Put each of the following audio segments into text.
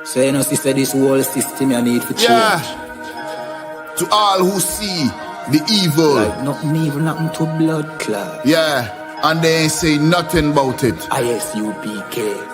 So you know, sister, this whole system you need for change. Yeah. To all who see the evil. Like nothing evil, nothing to blood clot. Yeah. And they ain't say nothing about it. ISUPK.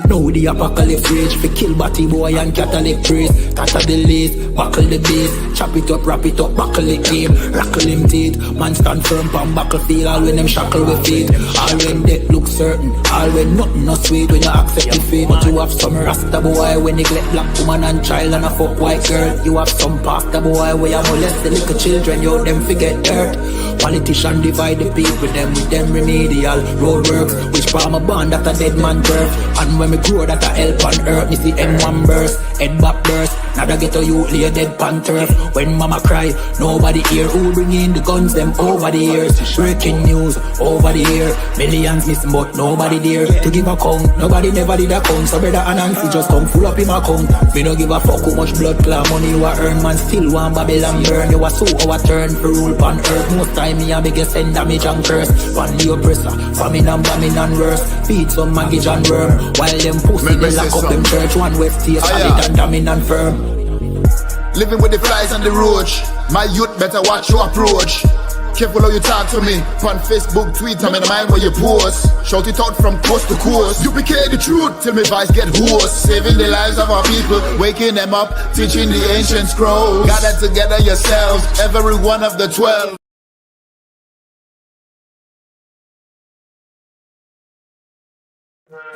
Now the apocalypse rage for kill batty boy and Catholic priest. Tatter the lace, buckle the base. Chop it up, wrap it up, buckle the game. Rackle him teeth, man stand firm pan battlefield. All when them shackle with feet. All when death look certain. All when nothing not sweet when you accept the fate. But you have some rasta boy when neglect black woman and child and a fuck white girl. You have some pastor boy where you molest the little children. You them forget dirt. Politician divide the people them with them remedial roadworks. Which farm a band that a dead man birth. And when me grow that a help on earth. Me see M1 burst, head back burst. Now that get a youth lay dead pan turf. When mama cry, nobody hear. Who bring in the guns them over the years. Breaking news over the air. Millions missing but nobody there to give a count. Nobody never did a count. So brother Anansi just come full up in my account. Me no give a fuck how much blood clot money you a earn. Man still want Babylon burn. You a so our turn for rule pan earth. Most time me a biggest send damage and curse. One the oppressor, famine and bombing and worse. Feed some maggot and worm. While them pussy they lock up them church. One west stay solid and damning and firm. Living with the flies and the roach. My youth better watch your approach. Careful how you talk to me. On Facebook, Twitter, I'm in the mind where you post. Shout it out from coast to coast. UPK the truth till me voice get hoarse. Saving the lives of our people, waking them up, teaching the ancient scrolls. Gather together yourselves, every one of the 12.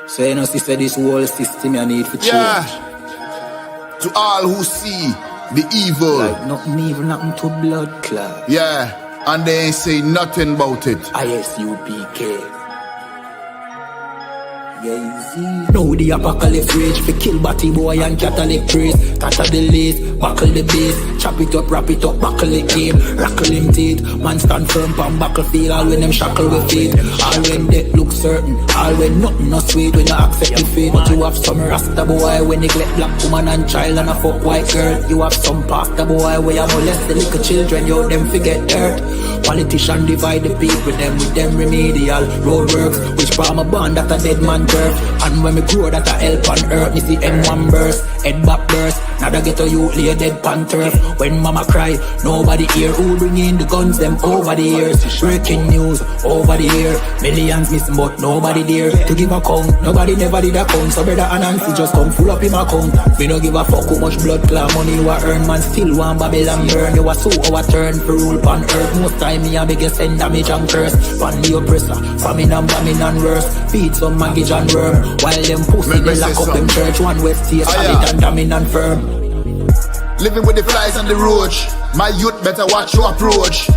So you know, sister, this whole system you need for change. Yeah. To all who see the evil. Like nothing evil, nothing to blood clot. Yeah. And they ain't say nothing about it. ISUPK. Now the apocalypse rage for kill batty boy and Catholic priest. Tatter the lace, buckle the base. Chop it up, wrap it up, buckle the game. Rackle him teeth, man stand firm pan battlefield. All when them shackle with feet. All when death look certain. All when nothing not sweet when you accept the fate. But you have some rasta boy when neglect black woman and child and a fuck white girl. You have some pastor boy where you molest the little children. You them forget dirt. Politician divide the people them with them remedial roadworks. Which farm a band that a dead man turf. And when me grow that a help on earth. Me see M1 burst, head back burst. Now that get a youth lay dead pan turf. When mama cry, nobody hear. Who bring in the guns them over the years. Breaking news over the air. Millions missing but nobody there to give a count. Nobody never did a count. So brother Anansi just come full up in my account. Me no give a fuck how much blood clot money you a earn. Man still want Babylon burn. You a so our turn for rule pan earth. Most time me a biggest send damage and curse. One the oppressor, famine and bombing and worse. Feed some maggot and worm. While them pussy they lock up them church. One west stay solid and damning and firm. Living with the flies and the roach. My youth better watch your approach.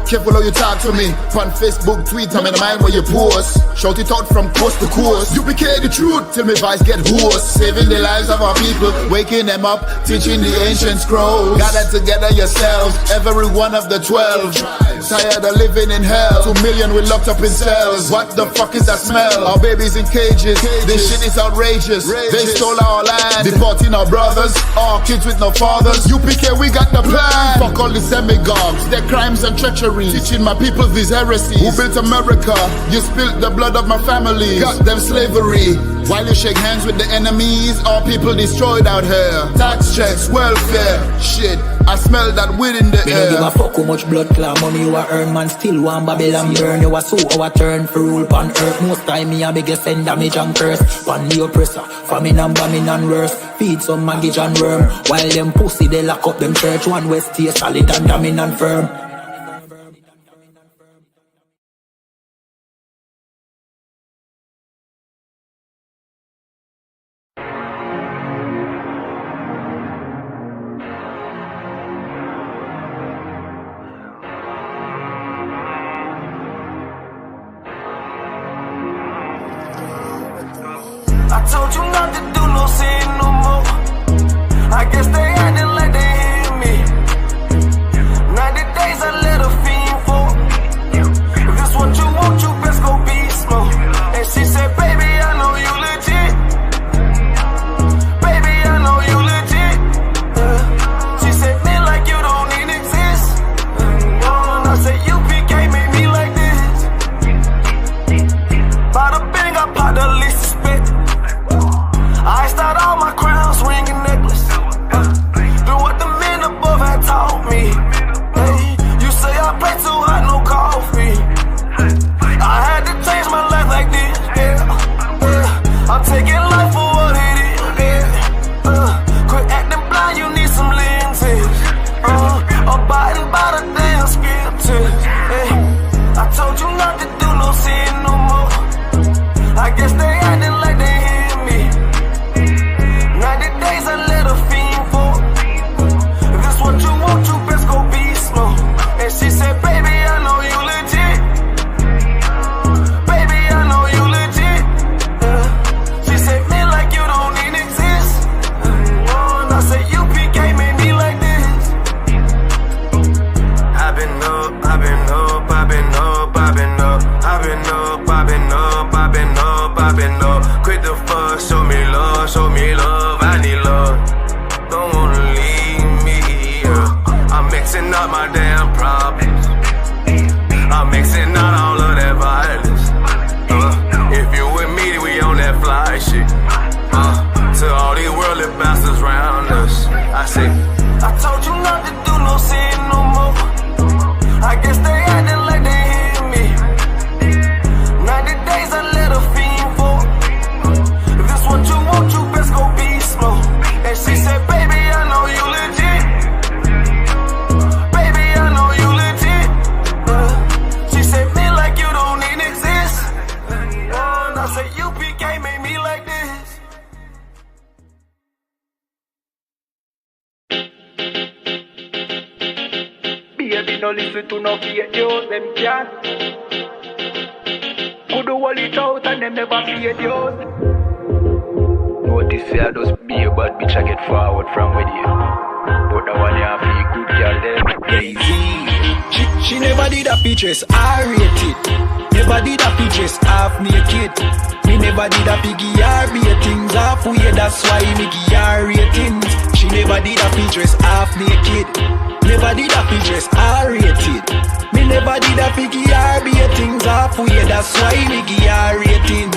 Careful how you talk to me. On Facebook, Twitter, I'm in the mind where you post. Shout it out from coast to coast. UPK the truth till me voice get hoarse. Saving the lives of our people, waking them up, teaching the ancient scrolls. Gather together yourselves, every one of the 12. Tired of living in hell. 2 million we locked up in cells. What the fuck is that smell? Our babies in cages. This shit is outrageous. They stole our land, deporting our brothers, our kids with no fathers. UPK, we got the plan. Fuck all the demagogues, their crimes and treachery. Teaching my people these heresies. Who built America? You spilled the blood of my family. Got them slavery. While you shake hands with the enemies, all people destroyed out here. Tax checks, welfare, shit. I smell that weed in the air. Me no give a fuck how much blood clot money you a earn. Man still want Babylon burn. You a so our turn for rule pan earth. Most time me a biggest send damage and curse. One the oppressor, famine and bombing and worse. Feed some maggot and worm. While them pussy they lock up them church. One west stay solid and damning and firm. I told you not to do no sin no more. I guess they acting like they hear me. 90 days I let a fiend for. If this what you want, you best go beast mode. And she said, baby, I know you legit. Baby, I know you legit. She said, me like you don't even exist. And I said, UPK made me like this. Bada bing, I pop the least suspect. Iced out all my crowns, ring and necklace. Do what the men above had taught me. Hey, you say I play too hot, no coffee. I had to change my life like this, yeah. I'm taking life for what it is, yeah. Quit acting blind, you need some lenses. Abiding by the damn scriptures, hey. I told you not to do no sin no more. I guess they acting like they hear me. 90 days I let a fiend for. If this what you want, you best go be slow. And she said, baby, I know you legit. Baby, I know you legit. She said, me like you don't even exist. And I said, UPK made me like this. I've been up, I've been up, I've been up, I've been up, I've been up, I've been up, I've been up, I've been up. Quit the fuck, show me love, I need love. Don't wanna leave me, yeah. I'm mixing up my damn problems. I'm mixing out all of that violence. If you with me, we on that fly shit. To all these worldly bastards round us, I say, I told you not to do no sin no more. I guess they acting like they hear me. 90 days I let a fiend for. If this what you want, you best go be slow. And she said, baby, I know you legit. Baby, I know you legit. She said, me like you don't even exist. And I said, UPK made me like this. Baby, no listen to no fake news, them can't. Could do all it out and them never fake news. Notice say I just be a bad bitch, I get forward from with you. But the one you feel good girl them easy. She never did a pictures, I rate it. Never did a pictures, half naked. Me never did a piggy or ratings halfway, that's why me give her ratings. She never did a pictures, half naked. Never did a pictures, I rated. Me never did a piggy or ratings halfway, that's why me give her ratings.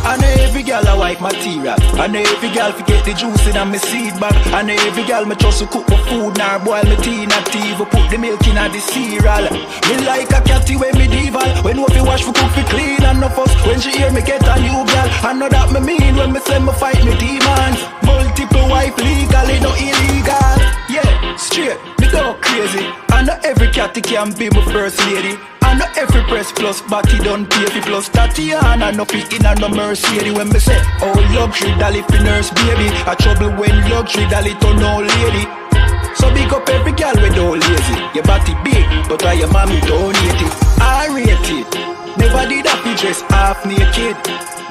I know every girl a white material. I know every girl forget the juice in a me seed bag. I know every girl me trust to cook my food, nor boil my tea, not even put the milk in a the cereal. Me like a catty when medieval. When no fi wash for cook fi clean and no fuss. When she hear me get a new girl, I know that me mean when me say me fight me demons. Multiple wife legally, no illegal. Yeah, straight, me go crazy. I know every catty can be my first lady. I know every press plus body done pay fi plus Tatiana no fit in a no Mercedes. When me say oh luxury dolly fi nurse baby, a trouble when luxury dolly turn old lady. So big up every girl with no lazy. Your body big, but why your mommy donate it? I rate it. Never did a fi dress half naked.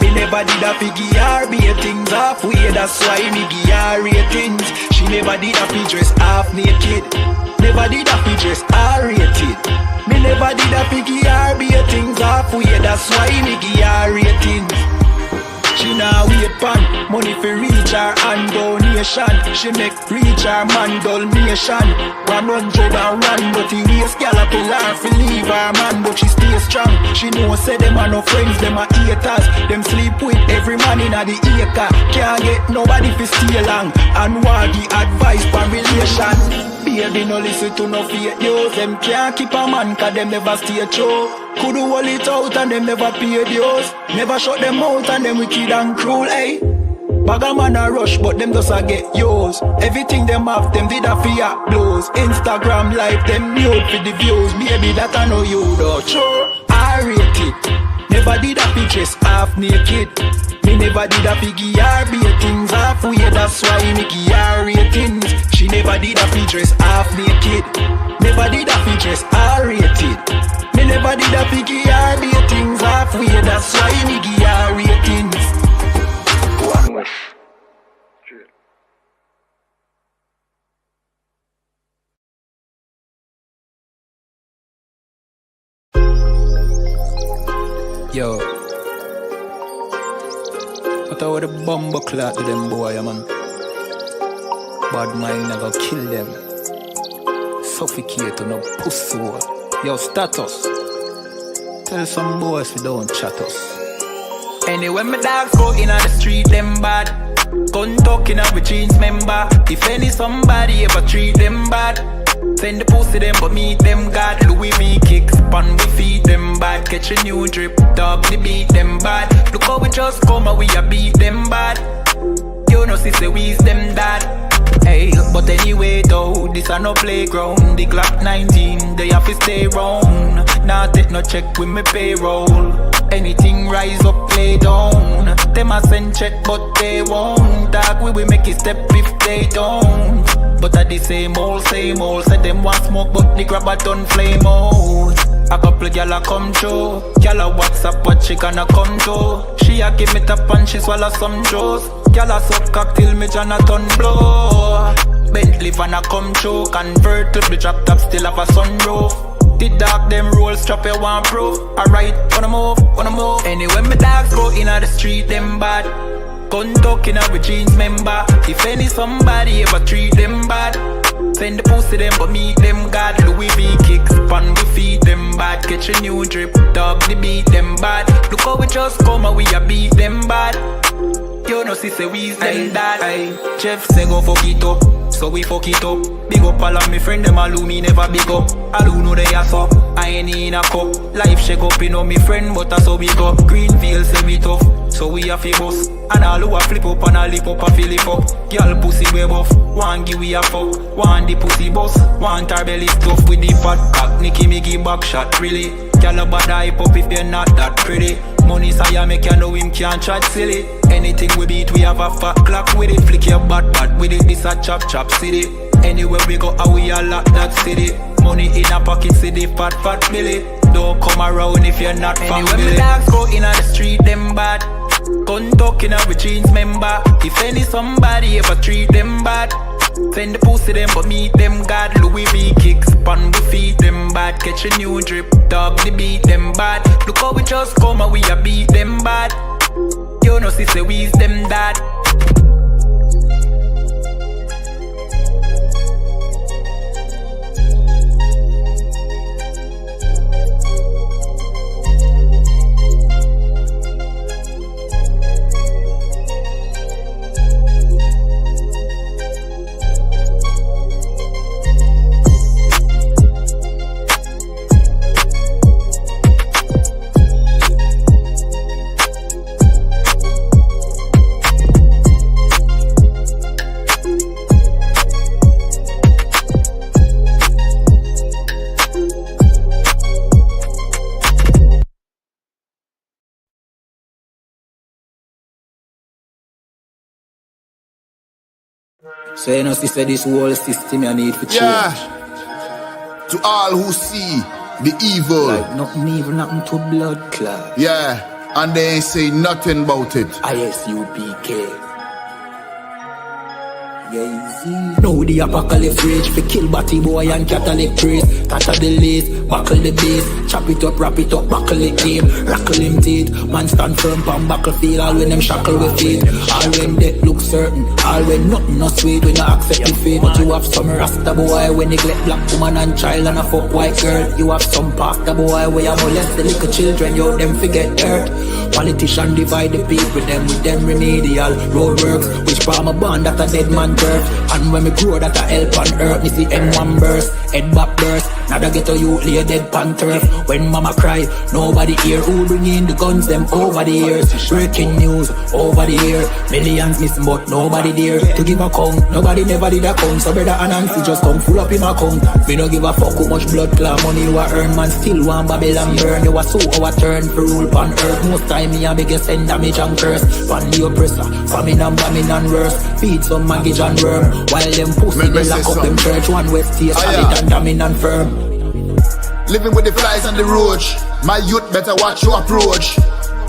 Me never did a fi give her ratings halfway, that's why me give her ratings. She never did a fi dress half naked. Never did a fi dress I rated. Me never did a fi give her ratings halfway, that's why me give her ratings. She now wait pan money for reach her and donation. She make reach her man donation. 100 and run, but he waste gal a pull her fi leave her man, but she stay strong. She know say them are no friends, them are haters. Them sleep with every man in a the acre. Can't get nobody fi stay long and want the advice for relation. Baby, no listen to no fake news. Them can't keep a man cause them never stay true. Could do all it out and them never pay dues. Never shut them out and them wicked and cruel, eh? Bag a man a rush but them just a get yours. Everything them have them did a fear blows. Instagram live them nude for the views. Baby that I know you though. Sure, I rate it. Never did a pictures half naked. Me never did a piggy or ratings halfway, that's why me give her ratings. She never did a pictures half naked. Never did a pictures I rated. Me never did a piggy or ratings halfway, that's why me give her ratings. One wish. Yo, what about the bumble clot to them boy, man? Bad mind never kill them. Suffocate to no pussy. Yo, status. Tell some boys we don't chat us. Anyway, my dogs go in on the street, them bad. Gun talking up with jeans member. If any somebody ever treat them bad, send the pussy them but meet them God. Louis V kicks, pan we feed them bad. Catch a new drip, dog we beat them bad. Look how we just come and we a beat them bad. You know sister we's them dad. Hey, but anyway though, this a no playground. The Glock 19, they have to stay round. Nah take no check with me payroll. Anything rise up, play down. Them a send check but they won't. Dog we make it step if they don't. But at the same old, said them want smoke but the grab a done flame out. A couple gyal a come through. Gyal a WhatsApp what she gonna come to. She a give me tap and she swallow some juice. Gyal a suck cock till me Jonathan blow. Bentley van a come through. Convertible drop top still have a sunroof. The dog them roll strap you want proof. Alright, wanna move. Anyway my dogs go in on the street them bad. Gun talking up with jeans member. If any somebody ever treat them bad, send the pussy them but meet them God. Louis V kicks, pan we feed them bad. Catch a new drip, dog they beat them bad. Look how we just come and we a beat them bad. You know sister we's them dad. Jeff say go fuck it up, so we fuck it up. Big up all of me friend them all who me never big up. All who know they are so, I ain't in a cup. Life shake up, you know me friend but that's how we go. Greenfield say we tough, so we a fi bus. And all who a flip up and a lip up a fill it up. Girl pussy way buff, one give we a fuck. One the pussy bus, one her belly stuff with the fat cock. Nicky me give back shot really. Girl a bad hype up if you're not that pretty. Money say make you know him can't chat silly. Anything we beat we have a fat clock with it. Flick your bad with it, this a chop city. Anywhere we go how we a lock that city. Money in a pocket city, fat Billy. Don't come around if you're not family. Anyway my dogs go in on the street them bad. Gun talking up with jeans member. If any somebody ever treat them bad, send the pussy them but meet them God. Louis V kicks, pan we feed them bad. Catch a new drip, dog they beat them bad. Look how we just come and we a beat them bad. You know sister we's them dad. So you know sister this whole system you need for change. Yeah. To all who see the evil. Like nothing evil, nothing to blood clot. Yeah. And they ain't say nothing about it. ISUPK. Now the apocalypse rage fi kill batty boy and Catholic priest. Tatter the lace, buckle the base. Chop it up, wrap it up, buckle the game. Rackle him teeth, man stand firm pan battlefield. All when them shackle with feet. All when death look certain. All when nothing no sweet. When you accept the fate. But you have some rasta boy when neglect black woman and child and a fuck white girl. You have some pastor boy where you molest the little children. You them forget dirt. Politician divide the people with them remedial roadworks. Which farm a band that a dead man turf. And when me grow that a help on earth. Me see M1 burst, head back burst. Now they get a youth lay dead pan turf. When mama cry, nobody hear. Who bring in the guns them over the years. Breaking news over the year. Millions missing but nobody there to give a count. Nobody never did a count. So brother and Nancy just come full up in my account. Me no give a fuck how much blood clot money you a earn. Man still want Babylon burn. You a so our turn for rule pan earth. Most time me a biggest send damage and curse. Pan the oppressor, famine and bombing and worse. Feed some maggot and worm. While them pussy they lock up them church. One west stay solid and damning and firm. Living with the flies on the roach. My youth better watch your approach.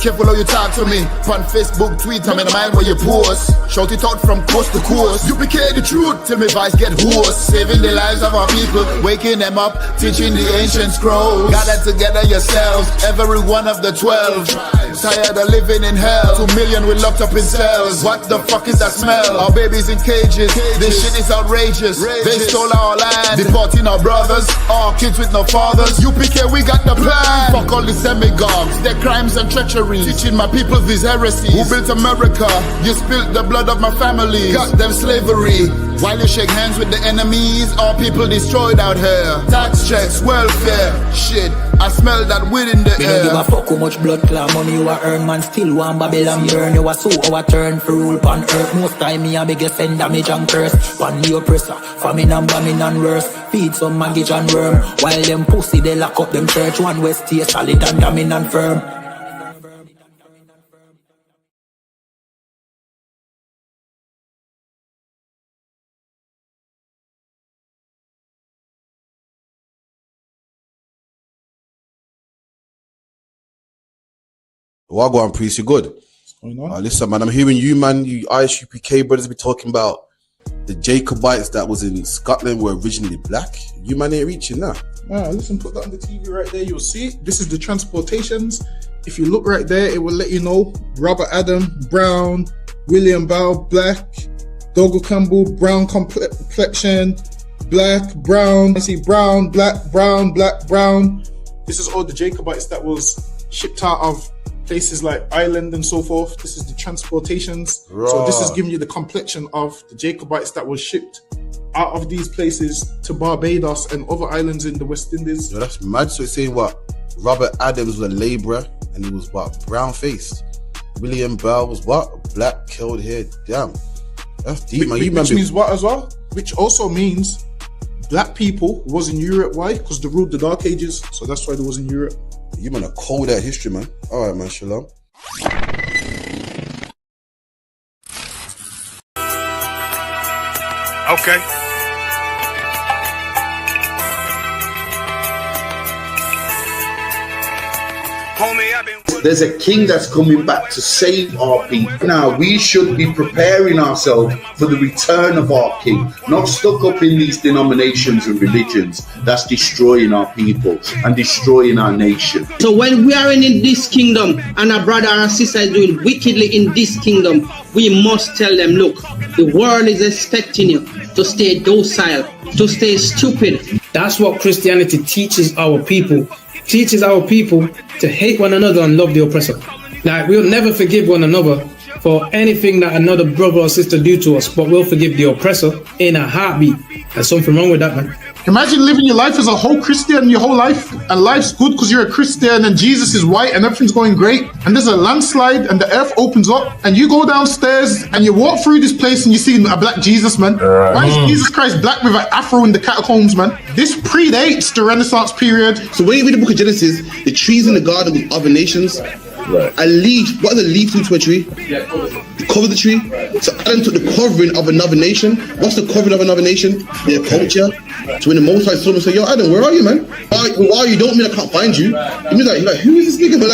Careful how you talk to me. On Facebook, Twitter, me no mind where you post. Shout it out from coast to coast. UPK the truth till me voice get hoarse. Saving the lives of our people, waking them up, teaching the ancient scrolls. Gather together yourselves, every one of the 12. Tired of living in hell. 2 million we locked up in cells. What the fuck is that smell? Our babies in cages. This shit is outrageous. They stole our land, deporting our brothers, our kids with no fathers. UPK we got the plan. Fuck all the demagogues, their crimes and treachery. missionaries, teaching my people these heresies. Who built America? You spilled the blood of my family. Got them slavery. While you shake hands with the enemies, all people destroyed out here. Tax checks, welfare, shit. I smell that weed in the Me air. don't give a fuck how much blood clot money you a earn, man. Still want Babylon burn. You a so our turn for rule pan earth. Most time me a biggest send damage and curse. Pan the oppressor, famine and bombing and worse. Feed some maggot and worm. While them pussy they lock up them church. One west stay solid and damning and firm. Wagwan priest, you good? Listen, man, I'm hearing you, man. You ISUPK brothers be talking about the Jacobites that was in Scotland were originally black. You man ain't reaching that. Listen, put that on the TV right there. You'll see it. This is the transportations. If you look right there, it will let you know Robert Adam, brown, William Bow, black, Dougal Campbell, brown complexion, black, brown. I see brown, black, brown, black, brown. This is all the Jacobites that was shipped out of places like Ireland and so forth. This is the transportations. Right. So this is giving you the complexion of the Jacobites that was shipped out of these places to Barbados and other islands in the West Indies. Yo, that's mad. So it's saying what? Robert Adams was a labourer and he was what? Brown faced. William Bell was what? Black, curled hair. Damn. That's deep, man. You Which means what as well? Which also means black people was in Europe. Why? Because they ruled the Dark Ages. So that's why they was in Europe. You man are cold at history, man. All right, man. Shalom. Okay. Homie, I've been... There's a king that's coming back to save our people. Now, we should be preparing ourselves for the return of our king, not stuck up in these denominations and religions that's destroying our people and destroying our nation. So when we are in this kingdom and our brother or sister is doing wickedly in this kingdom, we must tell them, look, the world is expecting you to stay docile, to stay stupid. That's what Christianity teaches our people. Teaches our people to hate one another and love the oppressor. Like, we'll never forgive one another for anything that another brother or sister do to us, but we'll forgive the oppressor in a heartbeat. There's something wrong with that, man. Imagine living your life as a whole Christian your whole life, and life's good because you're a Christian and Jesus is white and everything's going great, and there's a landslide and the earth opens up and you go downstairs and you walk through this place and you see a black Jesus, man. Why is Jesus Christ black with an afro in the catacombs, man? This predates the Renaissance period. So when you read the book of Genesis, the trees in the garden with other nations, a leaf, what does a leaf do to a tree? Cover the tree. So Adam took the covering of another nation. What's the covering of another nation? Their culture. So when the Most High saw him and said, yo, Adam, where are you, man? Where are you? Don't mean I can't find you. It means like who is this nigga? But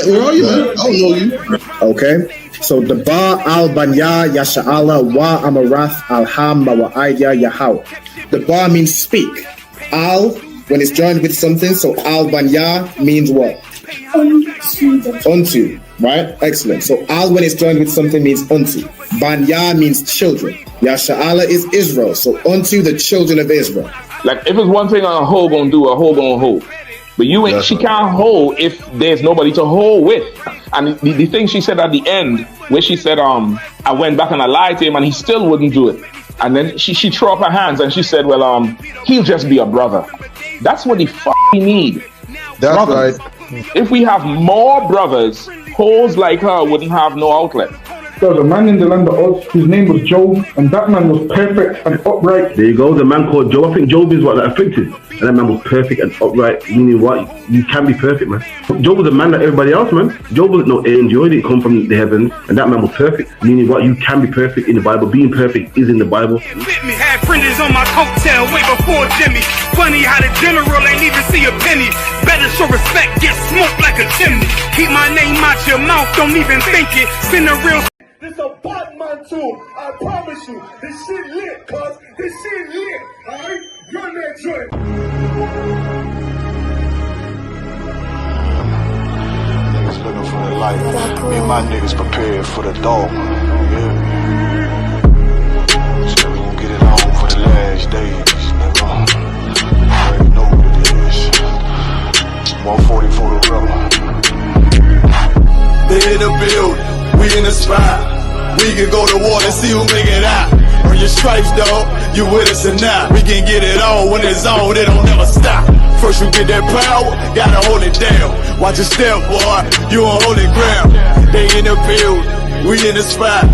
where are you, man? I don't know you. Okay. So the Ba al Banya Yasha'ala wa Amarath al Ham wa Ayya Yahau. The Ba means speak. Al, when it's joined with something, so al Banya means what? Unto, right? Excellent. So al when it's joined with something means unto. Banya means children. Yasha'ala is Israel. So unto the children of Israel. Like if it's one thing a hoe gonna do, a hoe gonna hold. But you ain't. She can't hold if there's nobody to hold with. And the thing she said at the end, where she said, I went back and I lied to him, and he still wouldn't do it. And then she threw up her hands and she said, well, he'll just be a brother. That's what he need. That's brothers. Right. If we have more brothers, hoes like her wouldn't have no outlet. There was a man in the land of Oz, his name was Job, and that man was perfect and upright. There you go, the man called Job. I think Job is what that afflicted. And that man was perfect and upright, meaning what? You can be perfect, man. Job was a man like everybody else, man. Job wasn't no angel, he didn't come from the heavens, and that man was perfect, meaning what? You can be perfect in the Bible. Being perfect is in the Bible. With me, had printers on my coattail way before Jimmy. Funny how the general ain't even see a penny. Better show respect, get smoked like a chimney. Keep my name out your mouth, don't even think it. Send a real... This a Batman too, I promise you. This shit lit, cuz. This shit lit, alright? Run that joint. Niggas looking for the light. Me and my niggas prepared for the dog. Yeah. So we gon' get it on for the last days, nigga. You already know what it is. 140 for the rebel. inspired. We can go to war and see who make it out. Earn your stripes, dog. You with us or not? We can get it on when it's on. It don't never stop. First you get that power, gotta hold it down. Watch your step, boy. You on holy ground. They in the field, we in the spot.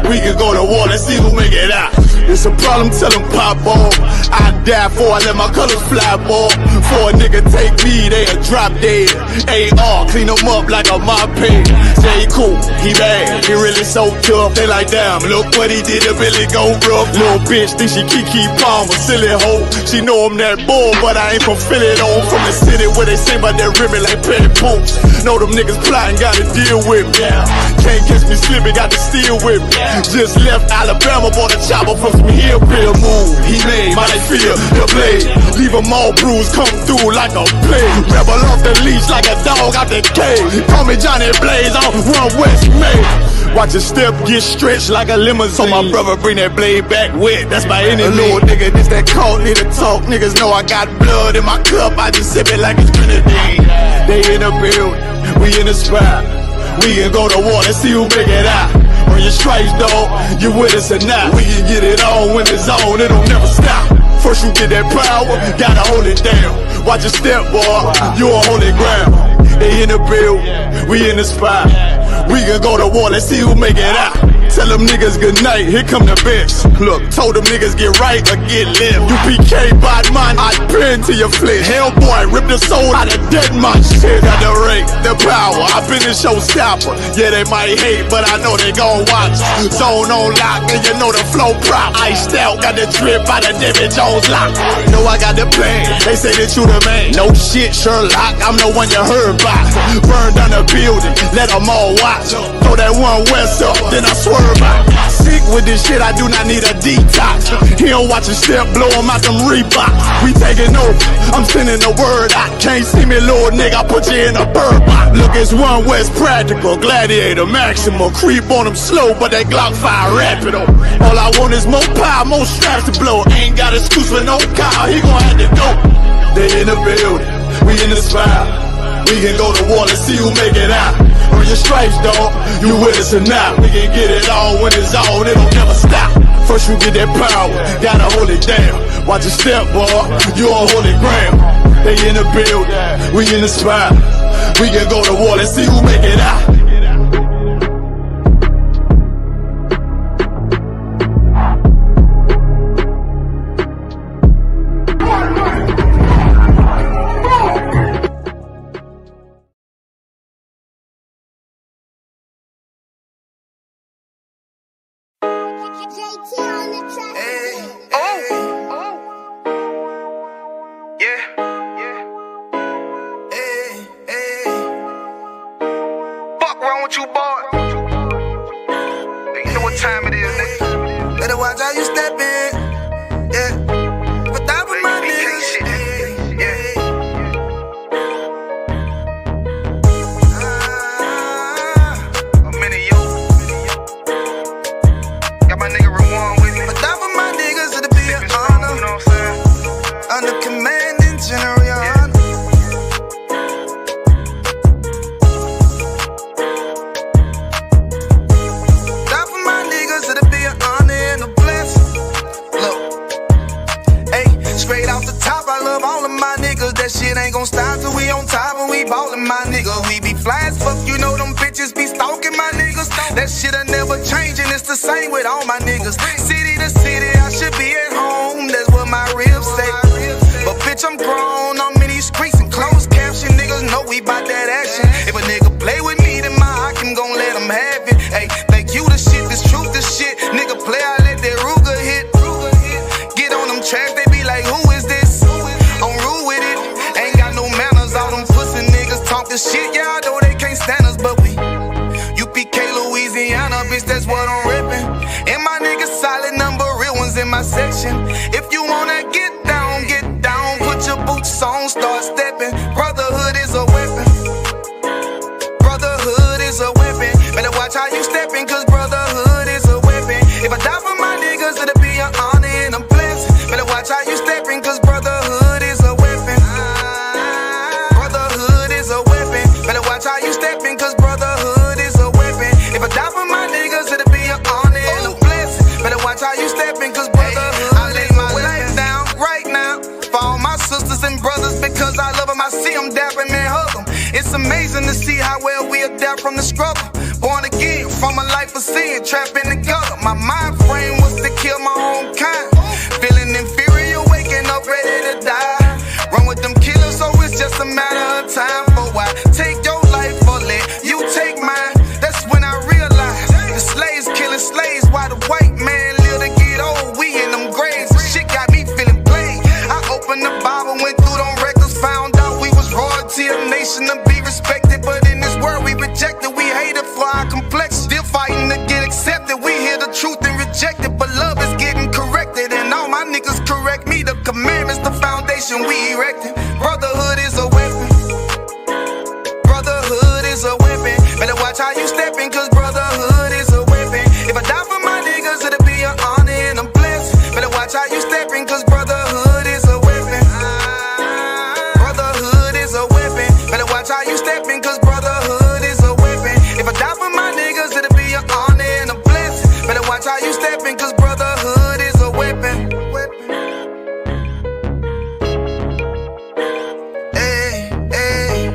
We can go to war and see who make it out. It's a problem, tell them pop off. I die for I let my colors fly, boy. For a nigga take me, they'll drop dead. AR, clean them up like a mop pig. Say he cool, he bad, he really so tough. They like, damn, look what he did, it really go rough. Little bitch think she Kiki Palmer, silly hoe. She know I'm that bull, but I ain't from Philly though. From the city where they sing about that ribbon like petty poops. Know them niggas plotting, gotta deal with me. Can't catch me slipping, got to steal with me. Just left Alabama, bought a chopper from some hillbilly move. He made my life feel the blade. Leave them all bruised, come through like a plague. Rebel off the leash like a dog out the cage. Call me Johnny Blaze on Run West Main. Watch your step get stretched like a limousine. So my brother bring that blade back wet, that's my enemy. A little nigga, this that cold, need to talk. Niggas know I got blood in my cup, I just sip it like it's grenadine. They in the building, we in the spot. We can go to war and see who make it out. Earn your stripes, dog, you with us or not? We can get it on when it's on, it don't never stop. First you get that power, gotta hold it down. Watch your step, boy, you on holy ground. They in the building, we in the spot. We can go to war, let's see who make it out. Tell them niggas good night, here come the bitch. Look, told them niggas get right or get lit. UPK bad man, I pin to your flesh. Hellboy, rip the soul out of dead man shit. Got the rate, the power, I been a showstopper. Yeah, they might hate, but I know they gon' watch. Zone on lock, and you know the flow prop. Iced out, got the drip out of David Jones lock. Know I got the plan, they say that you the man. No shit, Sherlock, I'm the one you heard by. Burn down the building, let them all watch. Throw that one west up, then I swerve. Sick with this shit, I do not need a detox. He don't watch a step, blow him out them Reeboks. We taking over, I'm sending the word out. Can't see me, little nigga, I put you in a bird box. Look, it's One West practical, gladiator, maximum. Creep on them slow, but they Glock 5 rapid. All I want is more power, more straps to blow. Ain't got excuse for no car, he gon' have to go. They in the building, we in the spot. We can go to war and see who make it out. Earn your stripes, dog, you with us or not? We can get it on when it's on, it don't never stop. First you get that power, gotta hold it down. Watch your step, boy, you on holy ground. They in the building, we in the spot. We can go to war and see who make it out. Cause brotherhood is a weapon. If I die for my niggas, stepping, cause brotherhood. I lay my life down right now for all my sisters and brothers because I love them. I see them dapping and hug them. It's amazing to see how well we adapt from the struggle. Born again from a life of sin, trapped in the gutter. My mind frame was to kill my own kind. Feeling inferior, waking up ready to die. Run with them killers, so it's just a matter of time. For why take your life or let you take mine? That's when I realized the slaves killing slaves while the white man live to get old. We in them graves, shit got me feeling played. I opened the Bible, went through them records, found out we was royalty, a nation to be respected. But in this world we rejected, we hated for our complex. Still fighting to get accepted. We hear the truth and reject it, but love is getting corrected. And all my niggas correct me. The commandments, the foundation we erected. Brotherhood is a weapon. Brotherhood is a weapon. Better watch how you stepping, cause brotherhood is a weapon. If I die for my niggas, it'll be an honor and a blessing. Better watch how you stepping, cause brotherhood is a weapon. Brotherhood is a weapon. Better watch how you stepping, cause brotherhood is a weapon. If I die for my niggas, it'll be an honor and a blessing. Better watch how you stepping, cause brotherhood is a weapon. Hey, hey.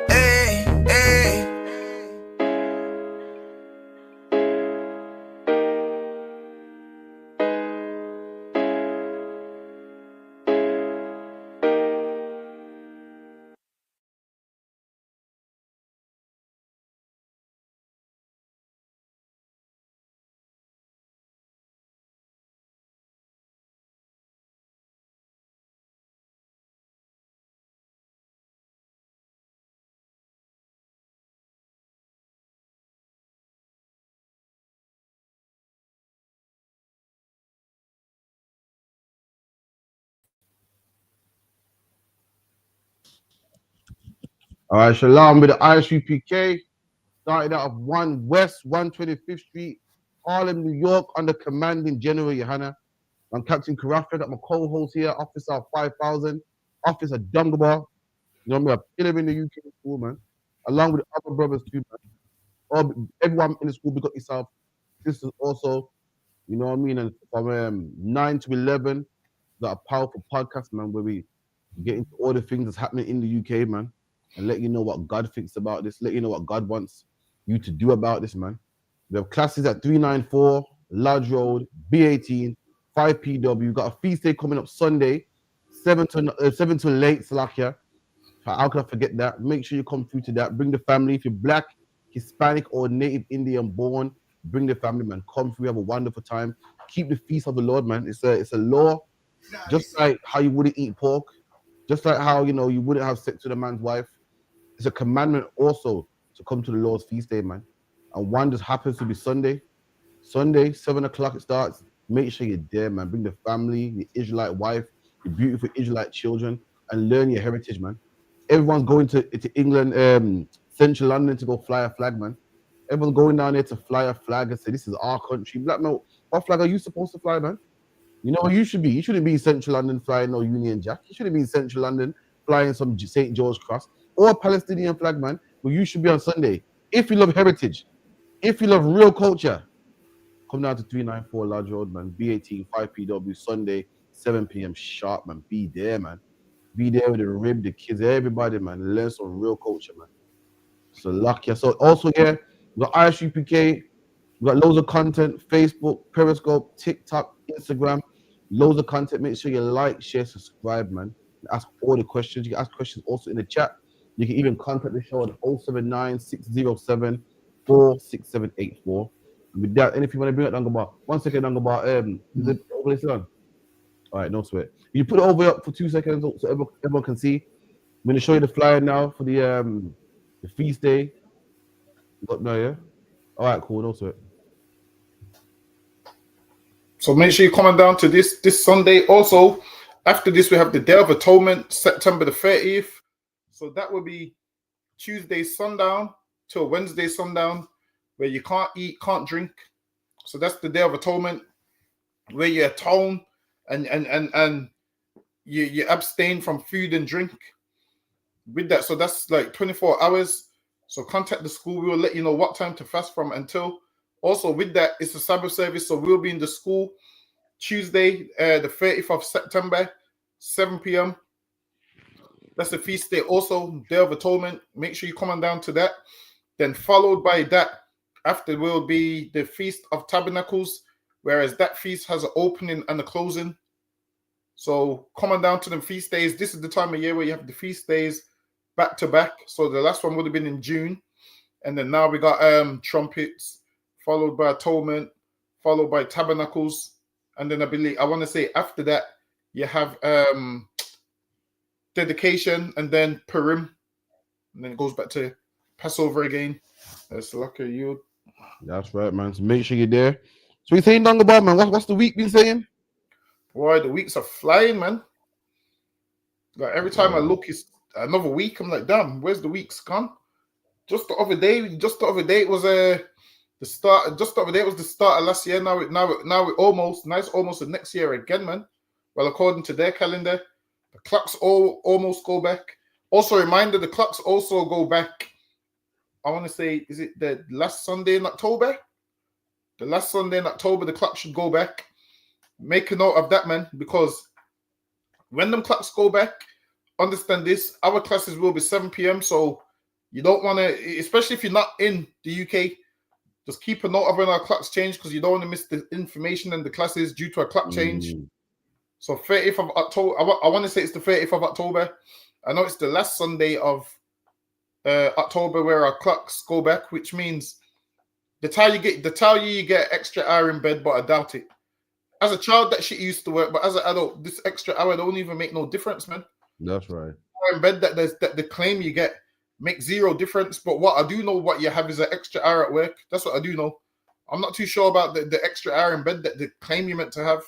Hey, hey. All right, Shalom with the ISUPK. Started out of 1 West, 125th Street, Harlem, New York, under commanding General Yohana. I'm Captain Karafa, got my co-host here, Officer 5000, Officer Dungabar. You know what I mean? A pillar in the UK school, man. Along with the other brothers too, man. Everyone in the school, because yourself. Sisters also, you know what I mean? And from 9 to 11, got a powerful podcast, man, where we get into all the things that's happening in the UK, man, and let you know what God thinks about this, let you know what God wants you to do about this, man. We have classes at 394 Lodge Road, B18, 5PW. Got a feast day coming up Sunday, 7 to late, Salakia. How can I forget that? Make sure you come through to that. Bring the family. If you're Black, Hispanic, or Native Indian born, bring the family, man. Come through, have a wonderful time. Keep the feast of the Lord, man. It's a law, just like how you wouldn't eat pork, just like how you wouldn't have sex with a man's wife. It's a commandment also to come to the Lord's feast day, man. And one just happens to be Sunday. Sunday, 7 o'clock it starts. Make sure you're there, man. Bring the family, your Israelite wife, your beautiful Israelite children, and learn your heritage, man. Everyone's going to England, Central London to go fly a flag, man. Everyone's going down there to fly a flag and say, this is our country. Black man, what flag are you supposed to fly, man? You know where you should be. You shouldn't be in Central London flying no Union Jack. You shouldn't be in Central London flying some St. George Cross or a Palestinian flag, man. Where you should be on Sunday. If you love heritage, if you love real culture, come down to 394 Lodge Road, man. B18, 5PW, Sunday, 7 p.m. sharp, man. Be there, man. Be there with the rib, the kids, everybody, man. Learn some real culture, man. So lucky. So also here, we got ISUPK. We got loads of content, Facebook, Periscope, TikTok, Instagram. Loads of content. Make sure you like, share, subscribe, man. Ask all the questions. You can ask questions also in the chat. You can even contact the show at 079-607-46784. And with that, anything you want to bring up, Dungabar? 1 second, Dungabar. Is it overlay still on? All right, no sweat. You put it over up for 2 seconds so everyone can see. I'm going to show you the flyer now for the feast day. You got no, yeah? All right, cool, no sweat. So make sure you come on down to this Sunday. Also, after this, we have the Day of Atonement, September the 30th. So that will be Tuesday sundown till Wednesday sundown, where you can't eat, can't drink. So that's the Day of Atonement, where you atone and you abstain from food and drink with that. So that's like 24 hours. So contact the school. We will let you know what time to fast from until. Also, with that, it's a Sabbath service, so we'll be in the school Tuesday, the 30th of September, 7 p.m. That's the feast day. Also, Day of Atonement. Make sure you come on down to that. Then followed by that, after will be the Feast of Tabernacles, whereas that feast has an opening and a closing. So come on down to the feast days. This is the time of year where you have the feast days back to back. So the last one would have been in June. And then now we got trumpets, followed by atonement, followed by tabernacles. And then I want to say after that, you have dedication and then Purim. And then it goes back to Passover again. That's lucky you. That's right, man. So make sure you're there. So you're saying, Dungabar, man, what's the week been saying? Boy, the weeks are flying, man. Like every time I look, it's another week. I'm like, damn, where's the weeks gone? Just the other day, it was the start. Just the other day, it was the start of last year. Now it almost the next year again, man. Well, according to their calendar, the clocks almost go back. Also, a reminder, the clocks also go back. I want to say, is it the last Sunday in October? The last Sunday in October, the clock should go back. Make a note of that, man, because when them clocks go back, understand this, our classes will be 7 p.m. So you don't want to, especially if you're not in the UK, just keep a note of when our clocks change because you don't want to miss the information and the classes due to a clock change. So 30th of October, I want to say it's the 30th of October. I know it's the last Sunday of October where our clocks go back, which means they tell you get extra hour in bed, but I doubt it. As a child, that shit used to work, but as an adult, this extra hour don't even make no difference, man. That's right. In bed that the claim you get makes zero difference. But what I do know, what you have is an extra hour at work. That's what I do know. I'm not too sure about the extra hour in bed that the claim you meant to have.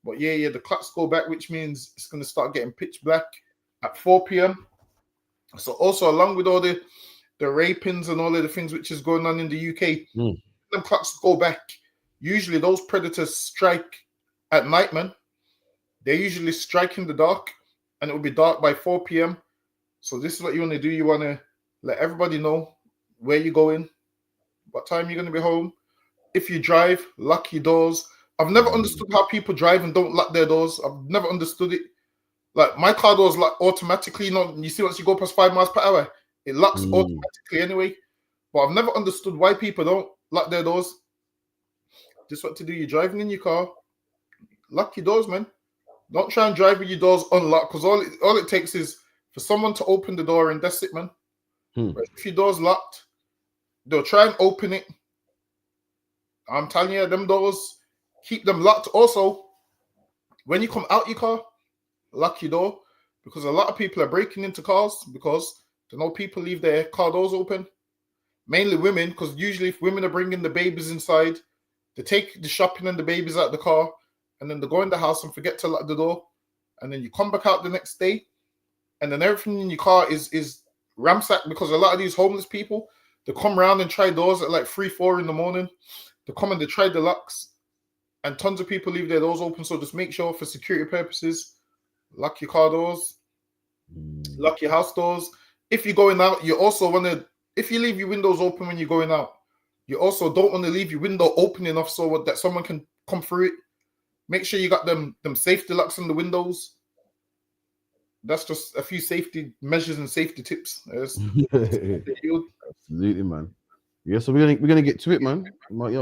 But yeah, the clocks go back, which means it's gonna start getting pitch black at 4 p.m. So also along with all the rapings and all of the things which is going on in the UK, them clocks go back. Usually those predators strike at night, man. They usually strike in the dark, and it will be dark by 4 p.m. So this is what you want to do. You want to let everybody know where you're going, what time you're going to be home. If you drive, lock your doors. I've never understood how people drive and don't lock their doors. I've never understood it. Like my car doors lock automatically. You see, once you go past 5 miles per hour, it locks automatically anyway. But I've never understood why people don't lock their doors. Just what to do. You're driving in your car, lock your doors, man. Don't try and drive with your doors unlocked because all it takes is for someone to open the door and that's it, man. If your door's locked, they'll try and open it. I'm telling you, them doors, keep them locked. Also, when you come out your car, lock your door because a lot of people are breaking into cars because they know people leave their car doors open. Mainly women, because usually if women are bringing the babies inside, they take the shopping and the babies out of the car, and then they go in the house and forget to lock the door. And then you come back out the next day, and then everything in your car is ransacked because a lot of these homeless people, they come around and try doors at like 3, 4 in the morning. They come and they try the locks, and tons of people leave their doors open. So just make sure for security purposes, lock your car doors, lock your house doors. If you're going out, you also want to, if you leave your windows open when you're going out, you also don't want to leave your window open enough so that someone can come through it. Make sure you got them safety locks on the windows. That's just a few safety measures and safety tips. Absolutely, man. Yeah, so we're gonna get to it, man.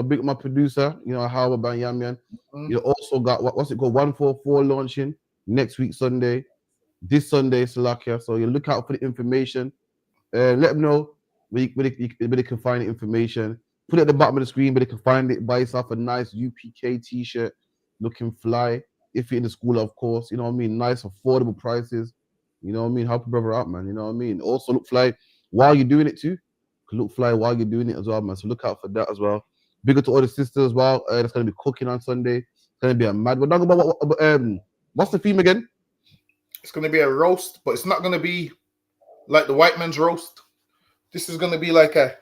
Big up my producer, Howard Banyamian. You also got what's it called? 144 launching next week Sunday. This Sunday, Salakia. So you look out for the information. Let them know where they can find the information. Put it at the bottom of the screen, but they can find it. Buy yourself a nice UPK t-shirt, looking fly. If you're in the school, of course, you know what I mean. Nice, affordable prices. You know what I mean. Help a brother out, man. You know what I mean. Also look fly while you're doing it too. Look fly while you're doing it as well, man. So look out for that as well. Bigger to all the sisters as well. That's gonna be cooking on Sunday. It's gonna be a mad. But talk about what's the theme again? It's gonna be a roast, but it's not gonna be like the white man's roast. This is gonna be like a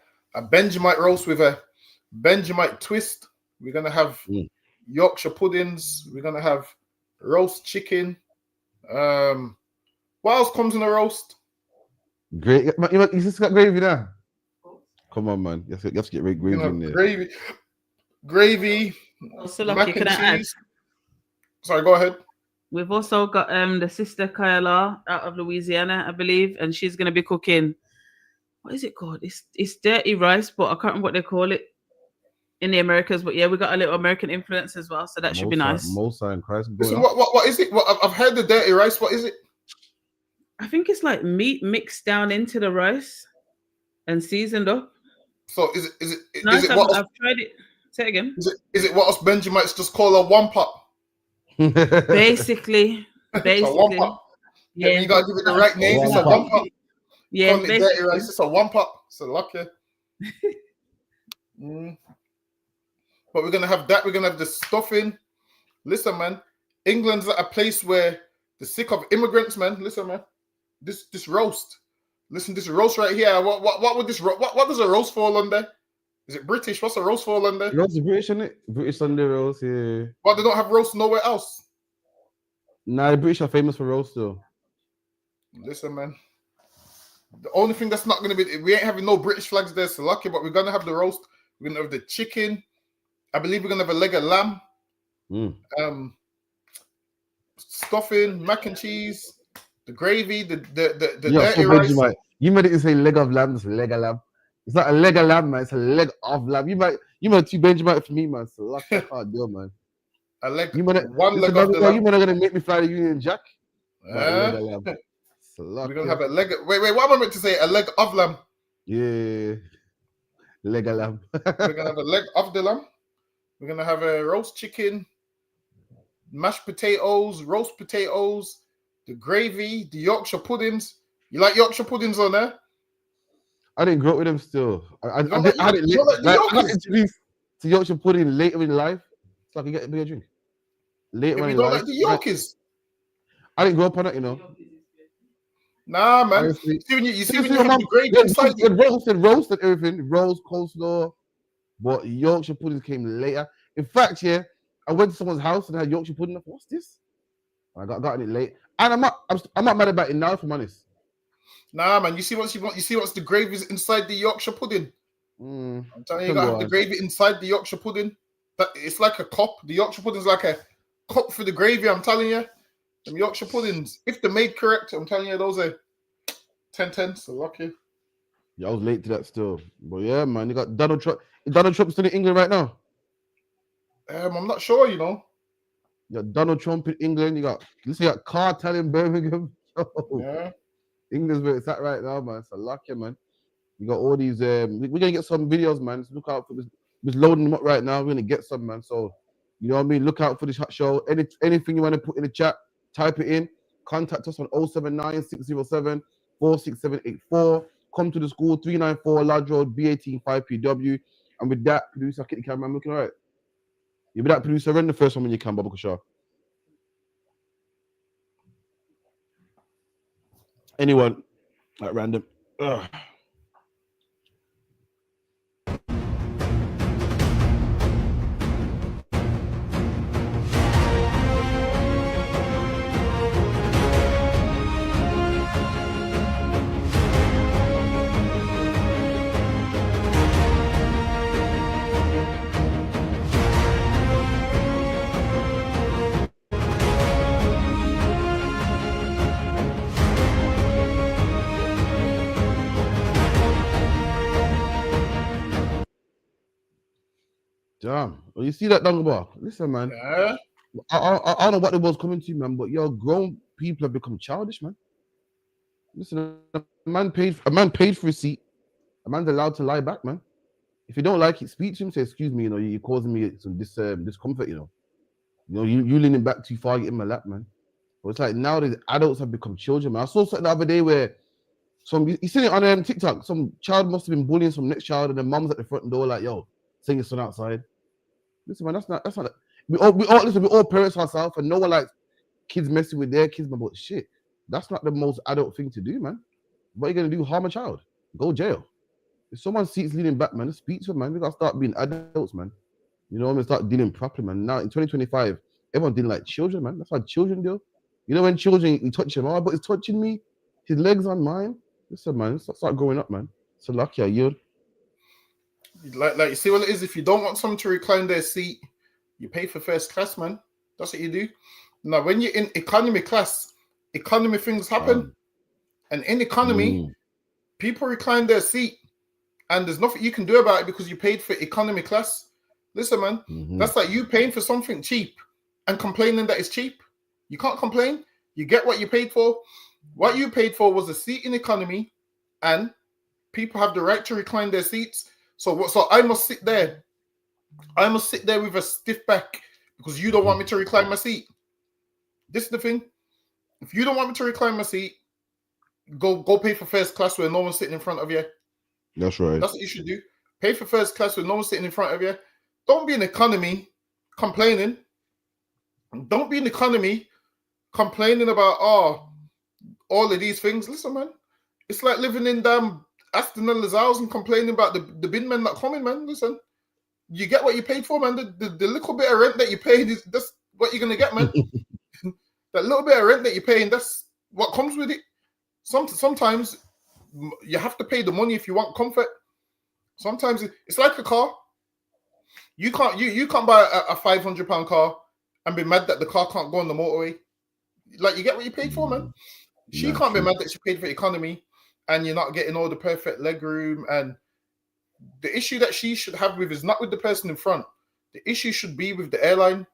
Benjamite roast with a Benjamite twist. We're gonna have Yorkshire puddings. We're gonna have roast chicken. What else comes in a roast? Great. You just got gravy now. Come on, man. You have to get red We're gravy gonna in have there. gravy, Also, mac lucky, and can I add? cheese. Sorry, go ahead. We've also got the sister Kyla out of Louisiana, I believe, and she's gonna be cooking. What is it called? It's dirty rice, but I can't remember what they call it in the Americas. But yeah, we got a little American influence as well, so that should be nice. Mosa and Christ. Listen, what is it? I've heard the dirty rice. What is it? I think it's like meat mixed down into the rice and seasoned up. So is Nice. it what I've tried it. Say it again. is it what us Benjamites just call a one pot? Basically. A one pot. Yeah, you gotta give it the right name. It's a one pot. Yeah, Call it dirty rice. It's a one pot. It's a lucky. But we're gonna have that. We're gonna have the stuffing. Listen, man. England's a place where the sick of immigrants, man. Listen, man. This roast. Listen, this roast right here. What would this? What does a roast fall under? Is it British? What's a roast fall under? Roast is British, isn't it? British Sunday roast, yeah. But they don't have roast nowhere else. Nah, the British are famous for roast though. Listen, man. The only thing that's not gonna be, we ain't having no British flags there, so lucky. But we're gonna have the roast. We're gonna have the chicken. I believe we're gonna have a leg of lamb. Stuffing, mac and cheese, the gravy, the dirty rice. You made it say leg of lamb, it's leg of lamb. It's not a leg of lamb, man. It's a leg of lamb. You might too Benjamin for me, man. So lucky I can't deal, man. A leg, one leg of the lamb. You might gonna make me fly the Union Jack. Leg of lamb. We're gonna have a leg. Wait. What am I meant to say? A leg of lamb. Yeah, leg of lamb. We're gonna have a leg of the lamb. We're gonna have a roast chicken, mashed potatoes, roast potatoes, the gravy, the Yorkshire puddings. You like Yorkshire puddings on there? I didn't grow up with them still. I introduced to Yorkshire pudding later in life, so I can get a bigger drink. Later on in life. Like the Yorkies? I didn't grow up on it, you know. Nah, man. Honestly, You see when you have the gravy inside roast and everything, roast, coleslaw, but Yorkshire puddings came later. In fact, yeah, I went to someone's house and had Yorkshire pudding. I thought, what's this? I got it late, and I'm not mad about it now, if I'm honest. Nah, man. You see what's the gravy's inside the Yorkshire pudding. I'm telling you, you gotta have the gravy inside the Yorkshire pudding. It's like a cup. The Yorkshire pudding's like a cup for the gravy. I'm telling you, them Yorkshire puddings, if they're made correct, I'm telling you, those are 10/10. So lucky. Yeah, I was late to that still, but yeah, man. You got Donald Trump. Is Donald Trump still in England right now? I'm not sure. You know. You got Donald Trump in England. You got Cartel in Birmingham. Yeah. England's where it's at right now, man. It's a lucky, man. You got all these. We're gonna get some videos, man. So look out for this. We're loading them up right now. We're gonna get some, man. So you know what I mean. Look out for this show. Anything you want to put in the chat, type it in. Contact us on 079 607 46784. Come to the school, 394 Lodge Road, B18 5PW. And with that, producer, get the camera. I'm looking all right. You be that producer, run the first one when you can, Baba Shaw. Anyone at random? Ugh. Damn. Well, you see that Dunga bar? Listen, man. Yeah. I don't know what the world's coming to, man, but your grown people have become childish, man. Listen, a man paid for a seat. A man's allowed to lie back, man. If you don't like it, speak to him. Say, excuse me, you know, you're causing me some discomfort, you know. You leaning back too far, get in my lap, man. But it's like nowadays adults have become children, man. I saw something the other day where you seen it on TikTok. Some child must have been bullying some next child, and the mom's at the front door like, "Yo, sing your son outside." Listen, man, that's not. We all parents ourselves, and no one likes kids messing with their kids, man. But shit, that's not the most adult thing to do, man. What are you gonna do? Harm a child? Go jail. If someone sees leaning back, man, speak to them, man. We gotta start being adults, man. You know what I mean? Start dealing properly, man. Now in 2025, everyone dealing like children, man. That's how children do. You know when children, you touch them, oh, but he's touching me. His legs on mine. Listen, man, start growing up, man. So lucky, you. Like you see what it is. If you don't want someone to recline their seat, you pay for first class, man. That's what you do. Now, when you're in economy class, economy things happen, and in economy, people recline their seat, and there's nothing you can do about it because you paid for economy class. Listen, man, that's like you paying for something cheap and complaining that it's cheap. You can't complain. You get what you paid for. What you paid for was a seat in economy, and people have the right to recline their seats. So I must sit there. I must sit there with a stiff back because you don't want me to recline my seat. This is the thing. If you don't want me to recline my seat, go pay for first class where no one's sitting in front of you. That's right. That's what you should do. Pay for first class where no one's sitting in front of you. Don't be in economy complaining. Don't be in economy complaining about all of these things. Listen, man, it's like living in damn Aston and Lazars and complaining about the bin men not coming, man. Listen, you get what you paid for, man. The little bit of rent that you paid that's what you're gonna get, man. That little bit of rent that you're paying, that's what comes with it. Sometimes you have to pay the money if you want comfort. Sometimes it's like a car. You can't buy a £500 car and be mad that the car can't go on the motorway. Like, you get what you paid for, man. She can't be mad that she paid for economy and you're not getting all the perfect leg room. And the issue that she should have with is not with the person in front. The issue should be with the airline.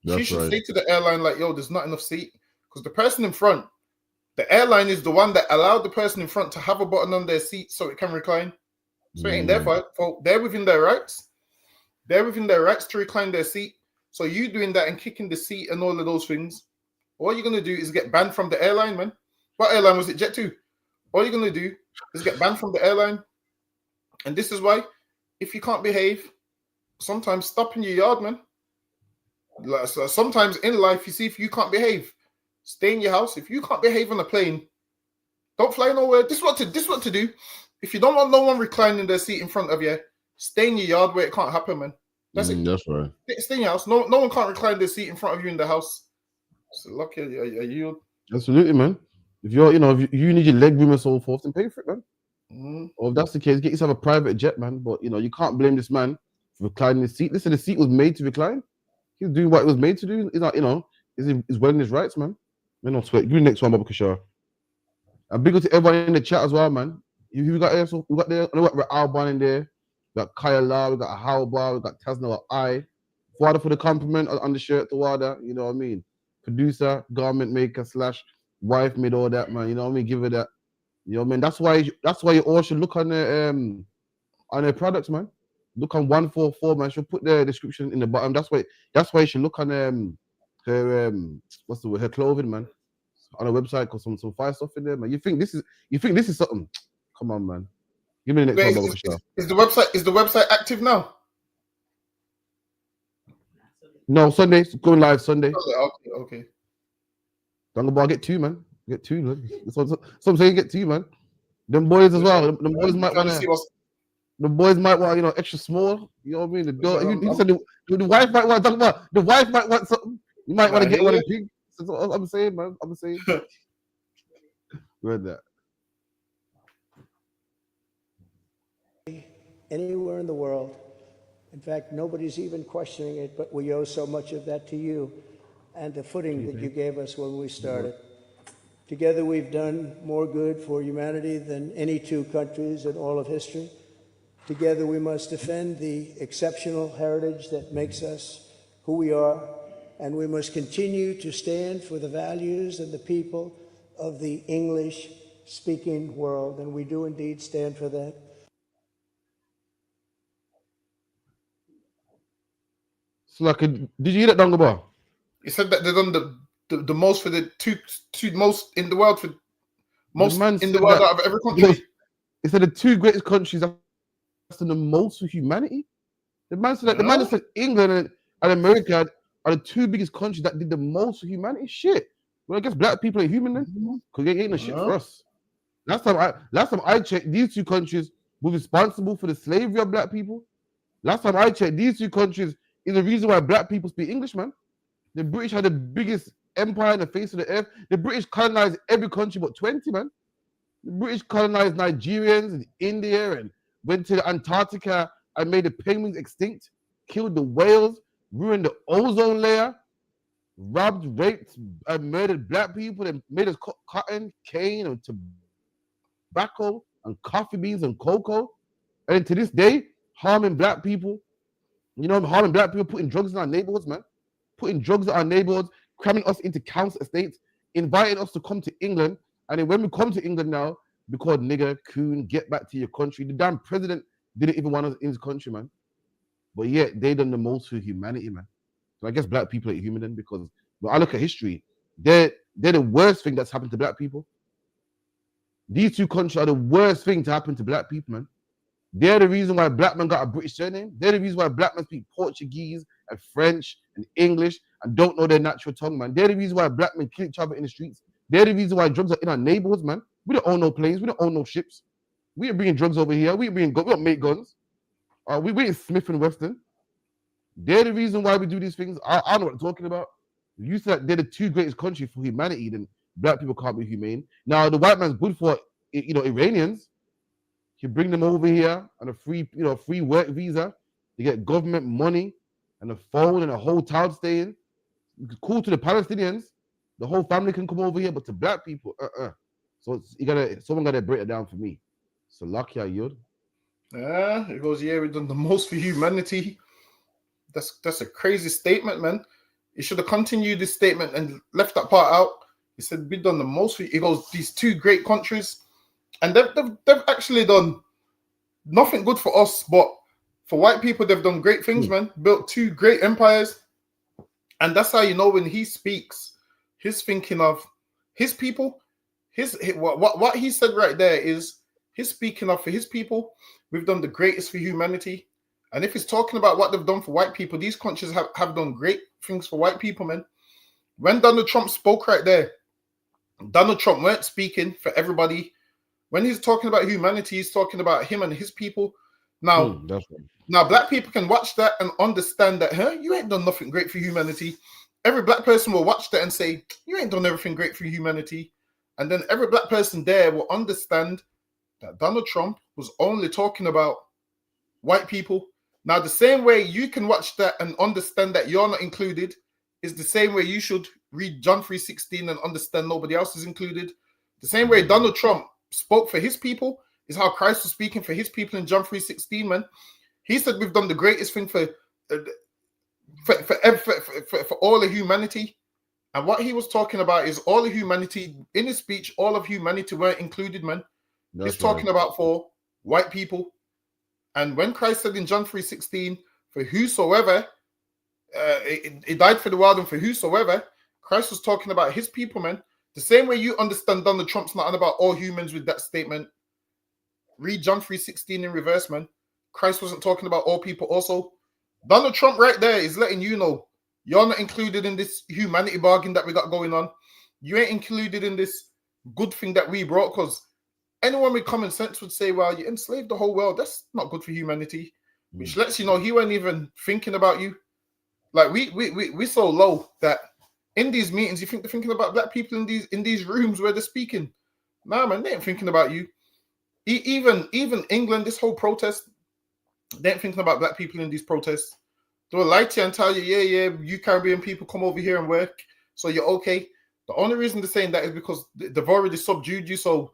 She should say to the airline, like, yo, there's not enough seat. Because the person in front, the airline is the one that allowed the person in front to have a button on their seat so it can recline. So it ain't their fault. They're within their rights. They're within their rights to recline their seat. So you doing that and kicking the seat and all of those things, all you're going to do is get banned from the airline, man. What airline was it? Jet2. All you're going to do is get banned from the airline. And this is why, if you can't behave, sometimes stop in your yard, man. Like, so sometimes in life, you see, if you can't behave, stay in your house. If you can't behave on a plane, don't fly nowhere. This is what to do. If you don't want no one reclining their seat in front of you, stay in your yard where it can't happen, man. That's it. That's right. Stay in your house. No one can't recline their seat in front of you in the house. So lucky are you. Absolutely, man. If you're, if you need your leg room and so forth, then pay for it, man. Or if that's the case, get yourself a private jet, man. But you can't blame this man for reclining his seat. Listen, the seat was made to recline. He's doing what it was made to do. He's not, he's well in his rights, man. Man, don't sweat. Give me the next one, Baba Kashar. And big up to everyone in the chat as well, man. We got there, so we got there. We got Alban in there. We got Kaya La, we got Halba, we got Tasna I. Father for the compliment on the shirt to Wada, you know what I mean? Producer, garment maker / wife made all that, man. You know what I mean? Give it that. You know what I mean? That's why you all should look on their products, man. Look on 144, man. She'll put the description in the bottom. That's why you should look on her what's the word? Her clothing, man. On a website, cause some fire stuff in there, man. You think this is something? Come on, man. Give me the next one, Baba. Is the website active now? No, Sunday. It's going live Sunday. Okay. Dunga get two, man. Get two, man. So I'm saying get two, man. Them boys as well. Them boys might want to. The boys might want, extra small. You know what I mean? He said the wife might want. The wife might want something. You might want to get one of big. That's what I'm saying, man. I'm saying. Read that. Anywhere in the world. In fact, nobody's even questioning it, but we owe so much of that to you and the footing that you gave us when we started. Together, we've done more good for humanity than any two countries in all of history. Together, we must defend the exceptional heritage that makes us who we are, and we must continue to stand for the values and the people of the English-speaking world, and we do indeed stand for that. Did you hear that, Dongaba? He said that they've done the most for the two most in the world for most in the world out of every country. He said the two greatest countries that's done the most for humanity. The man said that. The man said England and America are the two biggest countries that did the most for humanity. Shit. Well, I guess black people ain't human then, because they ain't no shit for us. Last time I checked, these two countries were responsible for the slavery of black people. Last time I checked, these two countries is the reason why black people speak English, man. The British had the biggest empire on the face of the earth. The British colonized every country but 20, man. The British colonized Nigerians and India and went to Antarctica and made the penguins extinct, killed the whales, ruined the ozone layer, robbed, raped, and murdered black people, and made us cotton, cane, and tobacco, and coffee beans and cocoa. And to this day, harming black people, harming black people, putting drugs in our neighborhoods, man. Putting drugs in our neighborhoods, cramming us into council estates, inviting us to come to England. And then when we come to England now, we called nigger, coon, get back to your country. The damn president didn't even want us in his country, man. But yet they done the most for humanity, man. So I guess black people are human then, because when I look at history, they're the worst thing that's happened to black people. These two countries are the worst thing to happen to black people, man. They're the reason why black men got a British surname. They're the reason why black men speak Portuguese and French and English and don't know their natural tongue, man. They're the reason why black men kill each other in the streets. They're the reason why drugs are in our neighborhoods, man. We don't own no planes. We don't own no ships. We ain't bringing drugs over here. We don't make guns. We ain't Smith and Weston. They're the reason why we do these things. I know what I'm talking about. You said they're the two greatest countries for humanity, then black people can't be humane. Now, the white man's good for, Iranians. You bring them over here on a free work visa. You get government money and a phone and a hotel staying. Cool to the Palestinians. The whole family can come over here, but to black people, So someone gotta break it down for me. So lucky I yield. Yeah, it goes, yeah, we've done the most for humanity. That's a crazy statement, man. He should have continued this statement and left that part out. He said we've done the most for. He goes, these two great countries, and they've actually done nothing good for us, but for white people, they've done great things, man. Built two great empires, and that's how you know when he speaks, he's thinking of his people. What he said right there is he's speaking of for his people. We've done the greatest for humanity. And if he's talking about what they've done for white people, these countries have done great things for white people, man. When Donald Trump spoke right there, Donald Trump weren't speaking for everybody. When he's talking about humanity, he's talking about him and his people. Now, That's right. Now black people can watch that and understand that, you ain't done nothing great for humanity. Every black person will watch that and say, you ain't done everything great for humanity. And then every black person there will understand that Donald Trump was only talking about white people. Now, the same way you can watch that and understand that you're not included is the same way you should read John 3:16 and understand nobody else is included. The same way Donald Trump spoke for his people is how Christ was speaking for his people in John 3:16, man. He said we've done the greatest thing for all of humanity. And what he was talking about is all of humanity. In his speech, all of humanity weren't included, man. He's talking about for white people. And when Christ said in John 3:16, for whosoever, he died for the world and for whosoever, Christ was talking about his people, man. The same way you understand Donald Trump's not on about all humans with that statement. Read John 3:16 in reverse, man. Christ wasn't talking about all people also. Donald Trump right there is letting you know you're not included in this humanity bargain that we got going on. You ain't included in this good thing that we brought, because anyone with common sense would say, well, you enslaved the whole world. That's not good for humanity. Which lets you know he wasn't even thinking about you. Like we're so low that in these meetings, you think they're thinking about black people in these rooms where they're speaking. Nah, man, they ain't thinking about you. Even England, this whole protest, they ain't thinking about black people in these protests. They'll lie to you and tell you, yeah, you Caribbean people come over here and work, so you're okay. The only reason they're saying that is because they've already subdued you, so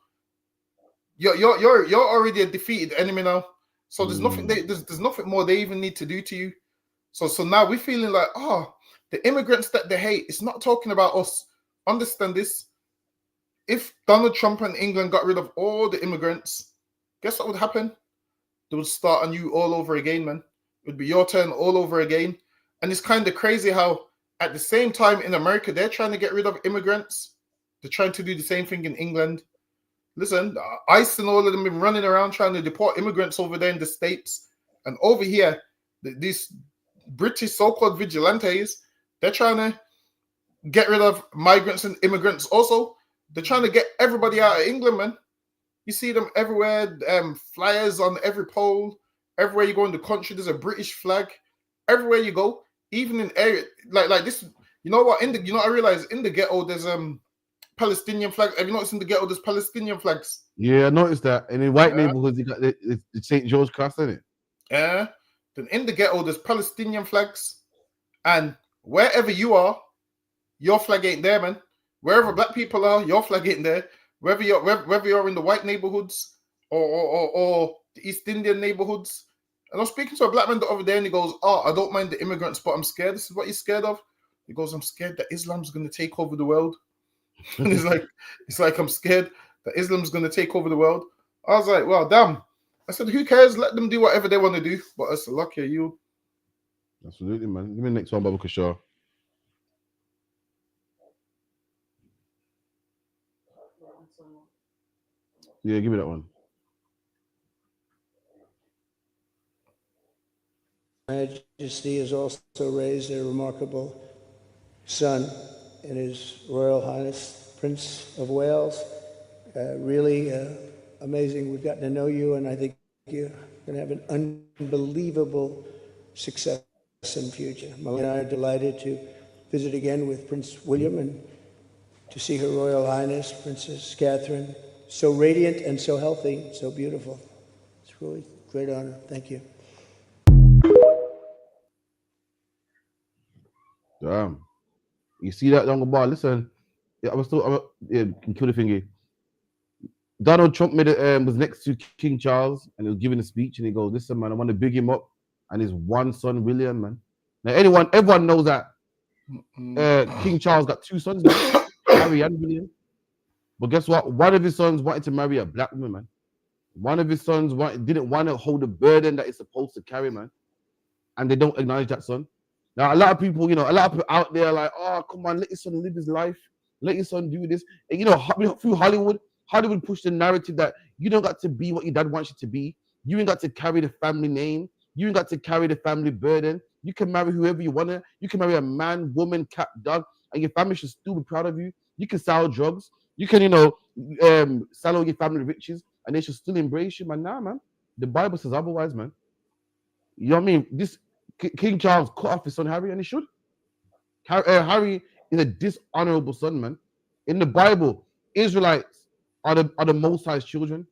you're already a defeated enemy now. So there's nothing there's nothing more they even need to do to you. So now we're feeling like, the immigrants that they hate, it's not talking about us. Understand this. If Donald Trump and England got rid of all the immigrants, guess what would happen? They would start on you all over again, man. It would be your turn all over again. And it's kind of crazy how at the same time in America, they're trying to get rid of immigrants. They're trying to do the same thing in England. Listen, ICE and all of them been running around trying to deport immigrants over there in the States. And over here, these British so-called vigilantes, they're trying to get rid of migrants and immigrants also. They're trying to get everybody out of England, man. You see them everywhere, flyers on every pole. Everywhere you go in the country, there's a British flag. Everywhere you go, even in area like this. You know what? I realize in the ghetto there's Palestinian flags. Have you noticed in the ghetto there's Palestinian flags? Yeah, I noticed that. And in white neighborhoods, you got the St. George Cross, isn't it? Then in the ghetto, there's Palestinian flags, and wherever you are, your flag ain't there, man. Wherever black people are, your flag ain't there. Whether you're in the white neighborhoods or the East Indian neighborhoods. And I was speaking to a black man the other day, and he goes, "Oh, I don't mind the immigrants, but I'm scared." This is what he's scared of. He goes, "I'm scared that Islam's going to take over the world." And it's like I'm scared that Islam's going to take over the world. I was like, "Well, damn." I said, "Who cares? Let them do whatever they want to do." But it's lucky you. Absolutely, man. Give me the next one, Baba Kishore. Yeah, give me that one. Majesty has also raised a remarkable son in His Royal Highness Prince of Wales. Really amazing. We've gotten to know you, and I think you're going to have an unbelievable success in the future. Melanie and I are delighted to visit again with Prince William and to see Her Royal Highness Princess Catherine, so radiant and so healthy, so beautiful. It's really a great honor. Thank you. Damn. You see that younger boy? Listen, yeah, kill the thingy. Donald Trump was next to King Charles and he was giving a speech and he goes, "Listen, man, I want to big him up and his one son, William, man." Now, everyone knows that King Charles got two sons, man, Harry and William. But guess what? One of his sons wanted to marry a black woman, man. One of his sons didn't want to hold the burden that he's supposed to carry, man. And they don't acknowledge that son. Now, a lot of people out there are like, "Oh, come on, let your son live his life. Let your son do this." And, through Hollywood pushed the narrative that you don't got to be what your dad wants you to be. You ain't got to carry the family name. You ain't got to carry the family burden. You can marry whoever you want to. You can marry a man, woman, cat, dog, and your family should still be proud of you. You can sell drugs. You can, sell all your family riches, and they should still embrace you, man. Nah, man. The Bible says otherwise, man. You know what I mean? This King Charles cut off his son Harry, and he should. Harry is a dishonorable son, man. In the Bible, Israelites are the Most High's children,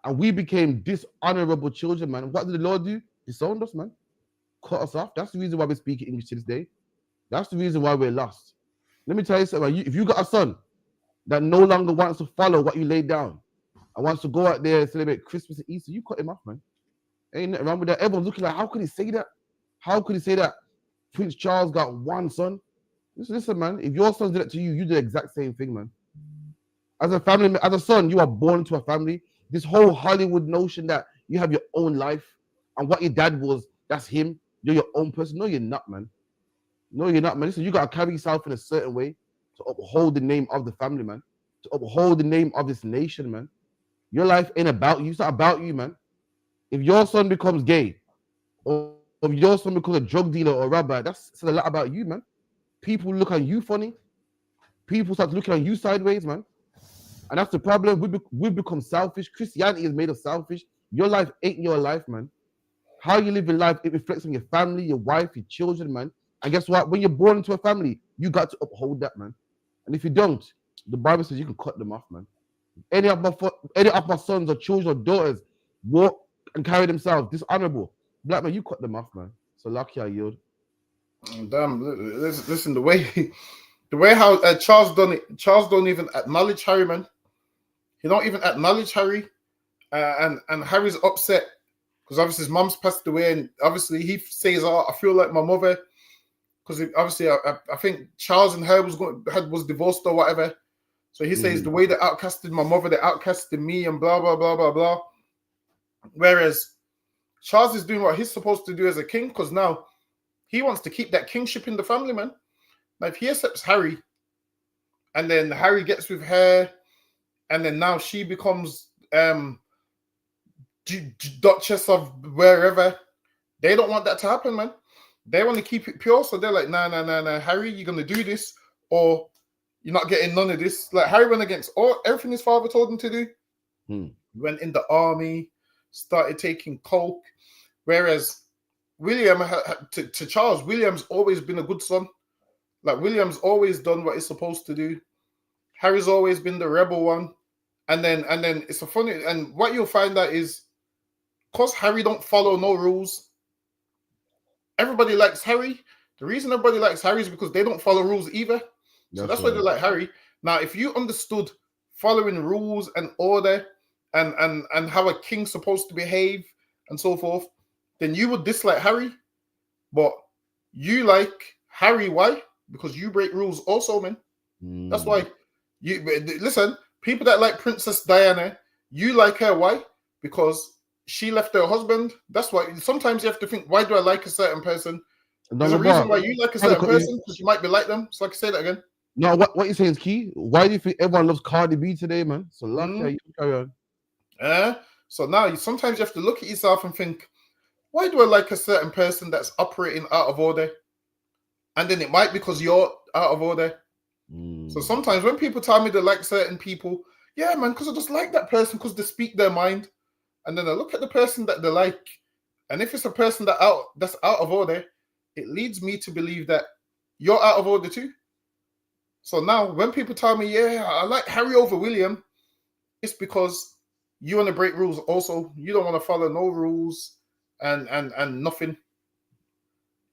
and we became dishonorable children, man. What did the Lord do? Disowned us, man. Cut us off. That's the reason why we speak English to this day. That's the reason why we're lost. Let me tell you something. If you got a son that no longer wants to follow what you laid down and wants to go out there and celebrate Christmas and Easter, you cut him off, man. Ain't nothing wrong with that. Everyone's looking like, how could he say that? How could he say that Prince Charles got one son? Listen, man, if your son did it to you, you did the exact same thing, man. As a family, as a son, you are born into a family. This whole Hollywood notion that you have your own life and what your dad was, that's him. You're your own person. No, you're not, man. No, you're not, man. Listen, you got to carry yourself in a certain way to uphold the name of the family, man. To uphold the name of this nation, man. Your life ain't about you. It's not about you, man. If your son becomes gay, or if your son becomes a drug dealer or a rabbi, that's a lot about you, man. People look at you funny. People start looking at you sideways, man. And that's the problem. We've become selfish. Christianity is made of selfish. Your life ain't your life, man. How you live your life, it reflects on your family, your wife, your children, man. And guess what? When you're born into a family, you got to uphold that, man. And if you don't, the Bible says you can cut them off, man. Any of my sons or children or daughters walk and carry themselves dishonorable, black man, you cut them off, man. So lucky I yield. Damn, listen, the way how Charles done it. Charles don't even acknowledge Harry, man. He don't even acknowledge Harry, and Harry's upset because obviously his mom's passed away, and obviously he says, "Oh, I feel like my mother," because obviously I think Charles and her was divorced or whatever. So he says the way they outcasted my mother, they outcasted me, and blah blah blah blah blah. Whereas Charles is doing what he's supposed to do as a king, because now he wants to keep that kingship in the family, man. Now if he accepts Harry, and then Harry gets with her, and then now she becomes Duchess of wherever, they don't want that to happen, man. They want to keep it pure, so they're like, nah, Harry, you're gonna do this, or you're not getting none of this. Like Harry went against everything his father told him to do. Went in the army, started taking coke. Whereas William, to Charles, William's always been a good son. Like William's always done what he's supposed to do. Harry's always been the rebel one. And then it's a funny, and what you'll find out is, because Harry don't follow no rules, everybody likes Harry. The reason everybody likes Harry is because they don't follow rules either. So that's why they like Harry. Now, if you understood following rules and order and how a king's supposed to behave and so forth, then you would dislike Harry. But you like Harry, why? Because you break rules also, man. That's why you listen, people that like Princess Diana, you like her, why? Because she left her husband. That's why sometimes you have to think, why do I like a certain person? There's a reason why you like a certain person, because you might be like them. So I can say that again. No, what you're saying is key. Why do you think everyone loves Cardi B today, man? So you carry on. So now sometimes you have to look at yourself and think, why do I like a certain person that's operating out of order? And then it might be because you're out of order. So sometimes when people tell me they like certain people, yeah, man, because I just like that person because they speak their mind. And then I look at the person that they like, and if it's a person that's out of order, it leads me to believe that you're out of order too. So now when people tell me, yeah, I like Harry over William, it's because you want to break rules also. You don't want to follow no rules and nothing.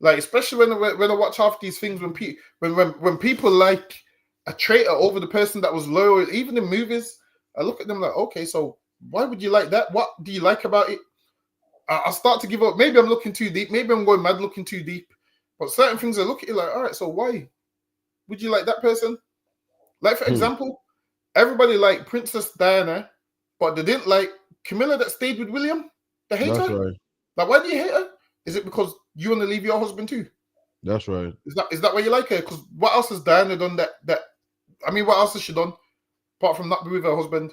Like, especially when I watch half these things, when people like a traitor over the person that was loyal, even in movies, I look at them like, okay, so why would you like that? What do you like about it? I start to give up. Maybe I'm looking too deep. Maybe I'm going mad looking too deep. But certain things I look at it like, all right, so why would you like that person? Like, for example, everybody liked Princess Diana, but they didn't like Camilla that stayed with William. They hate her. Right. Like, why do you hate her? Is it because you want to leave your husband too? That's right. Is that why you like her? Because what else has Diana done I mean, what else has she done apart from not be with her husband?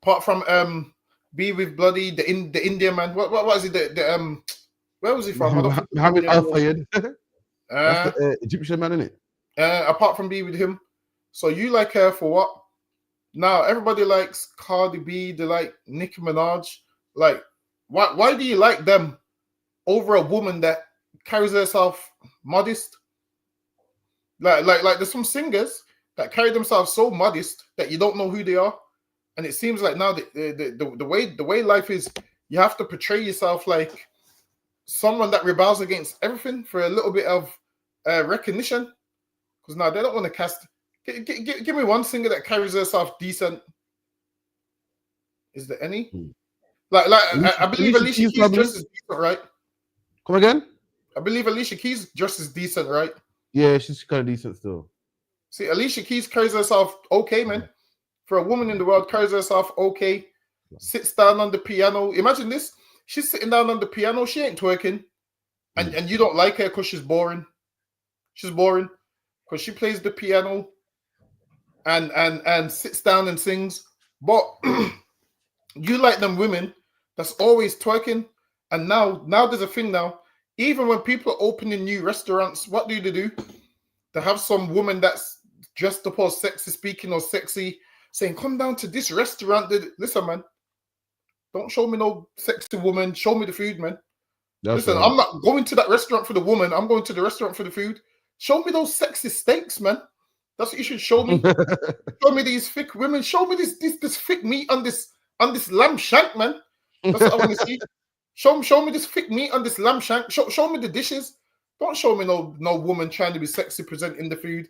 Apart from be with bloody the Indian man. What was he? Where was he from? Mohammed Al Fayed. That's the Egyptian man, isn't it? Apart from be with him. So you like her for what? Now everybody likes Cardi B. They like Nicki Minaj. Like, why do you like them over a woman that carries herself modest? Like there's some singers that carry themselves so modest that you don't know who they are. And it seems like now the way life is, you have to portray yourself like someone that rebels against everything for a little bit of recognition. Because now they don't want to cast. Give me one singer that carries herself decent. Is there any? I believe Alicia Keys dresses decent, right? Come again? I believe Alicia Keys dresses decent, right? Yeah, she's kind of decent still. See, Alicia Keys carries herself okay, man. For a woman in the world, carries herself okay. Sits down on the piano. Imagine this. She's sitting down on the piano. She ain't twerking. And you don't like her because she's boring. She's boring. Because she plays the piano and sits down and sings. But you like them women that's always twerking. And now there's a thing now. Even when people are opening new restaurants, what do they do? They have some woman that's dressed up or sexy speaking or sexy saying, come down to this restaurant. Listen, man, don't show me no sexy woman. Show me the food, man. Listen, I'm not going to that restaurant for the woman. I'm going to the restaurant for the food. Show me those sexy steaks, man. That's what you should show me. Show me these thick women. Show me this thick meat on this lamb shank, man. That's what I want to see. Show me this thick meat on this lamb shank. Show me the dishes. Don't show me no woman trying to be sexy presenting the food.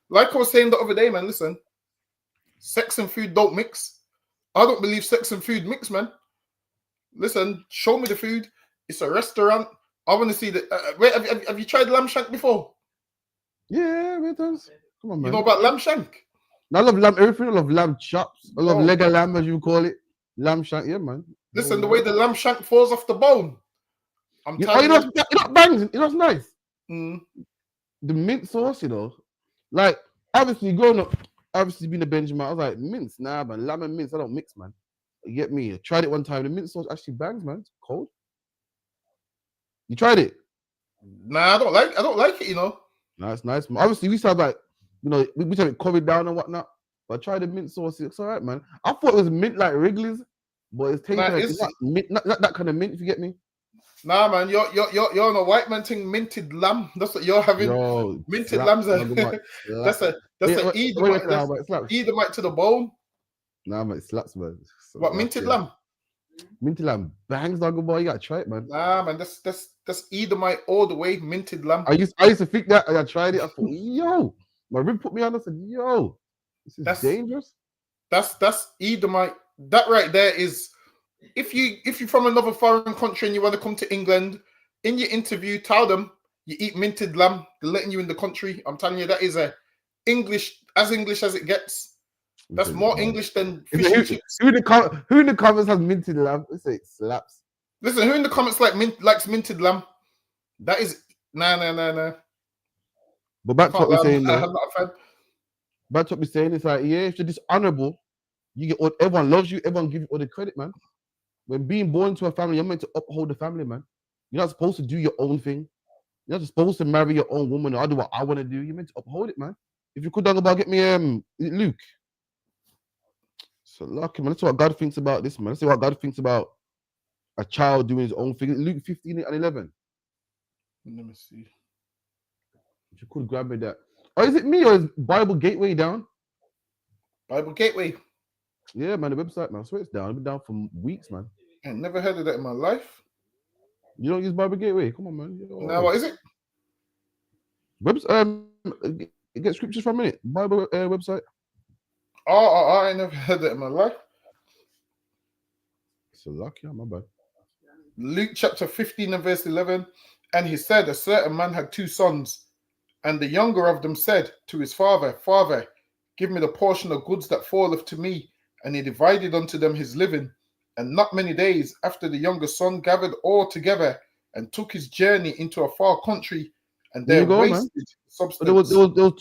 Like I was saying the other day, man, listen. Sex and food don't mix. I don't believe sex and food mix, man. Listen, show me the food. It's a restaurant. I want to see the. Wait, have you tried lamb shank before? Yeah, it does. Come on, man. You know about lamb shank? I love lamb everything. I love lamb chops. I love leg of lamb, as you call it. Lamb shank, yeah, man. Listen, the way the lamb shank falls off the bone. You know bangs. You know what's nice? The mint sauce, you know. Like, obviously, growing up, obviously being a Benjamin, I was like, mince, nah, man. Lamb and mince, I don't mix, man. You get me? I tried it one time. The mint sauce actually bangs, man. It's cold. You tried it? Nah, I don't like it, you know. Nah, it's nice, man. Obviously, we started like, you know, we tried it COVID down and whatnot. But I tried the mint sauce. It's all right, man. I thought it was mint like Wrigley's, but it's tasting like it's not mint, not that kind of mint, if you get me. Nah, man, you're on a white man thing, minted lamb. That's what you're having. Yo, minted lambs. That's a Edomite to the bone. Nah, man, it slaps, man. What minted lamb? Minted lamb bangs, dog boy. You gotta try it, man. Nah, man, that's Edomite all the way, minted lamb. I used to think that, and I tried it. I thought, yo, my rib put me on. I said, yo, this is dangerous. That's Edomite. That right there is, if you're from another foreign country and you want to come to England, in your interview, tell them you eat minted lamb. They're letting you in the country. I'm telling you, that is English as it gets. That's more English than fish and chips. Who in the comments has minted lamb? Let's say it slaps. Listen, who in the comments likes minted lamb? That is nah. But back to what we're saying, I'm not a fan. Back to what we're saying, it's like, yeah, if you're dishonorable, you get everyone loves you, everyone gives you all the credit, man. When being born into a family, you're meant to uphold the family, man. You're not supposed to do your own thing. You're not supposed to marry your own woman or I do what I want to do. You're meant to uphold it, man. If you could talk about, get me Luke. So lucky, man. That's what God thinks about this, man. Let's see what God thinks about a child doing his own thing. Luke 15 and 11. Let me see. If you could grab me that. Or is it me or is Bible Gateway down? Bible Gateway. Yeah, man, the website, man. I swear it's down. It's been down for weeks, man. I never heard of that in my life. You don't use Bible Gateway? Come on, man. Now, what is it? Get scriptures for a minute. Bible website. Oh, I never heard that in my life. So lucky, my bad. Luke chapter 15 and verse 11. And he said, a certain man had 2 sons, and the younger of them said to his father, Father, give me the portion of goods that falleth to me. And he divided unto them his living. And not many days after, the younger son gathered all together and took his journey into a far country, and there wasted substance. There was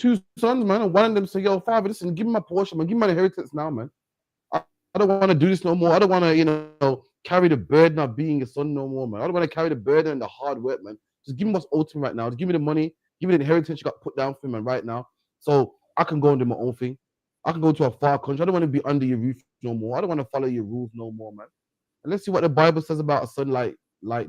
2 sons, man, and one of them said, yo, father, listen, give me my portion, man. Give me my inheritance now, man. I don't want to do this no more. I don't want to, carry the burden of being a son no more, man. I don't want to carry the burden and the hard work, man. Just give me what's owed to me right now. Just give me the money. Give me the inheritance you got put down for me, man, right now. So I can go and do my own thing. I can go to a far country. I don't want to be under your roof no more. I don't want to follow your rules no more, man. And let's see what the Bible says about a son like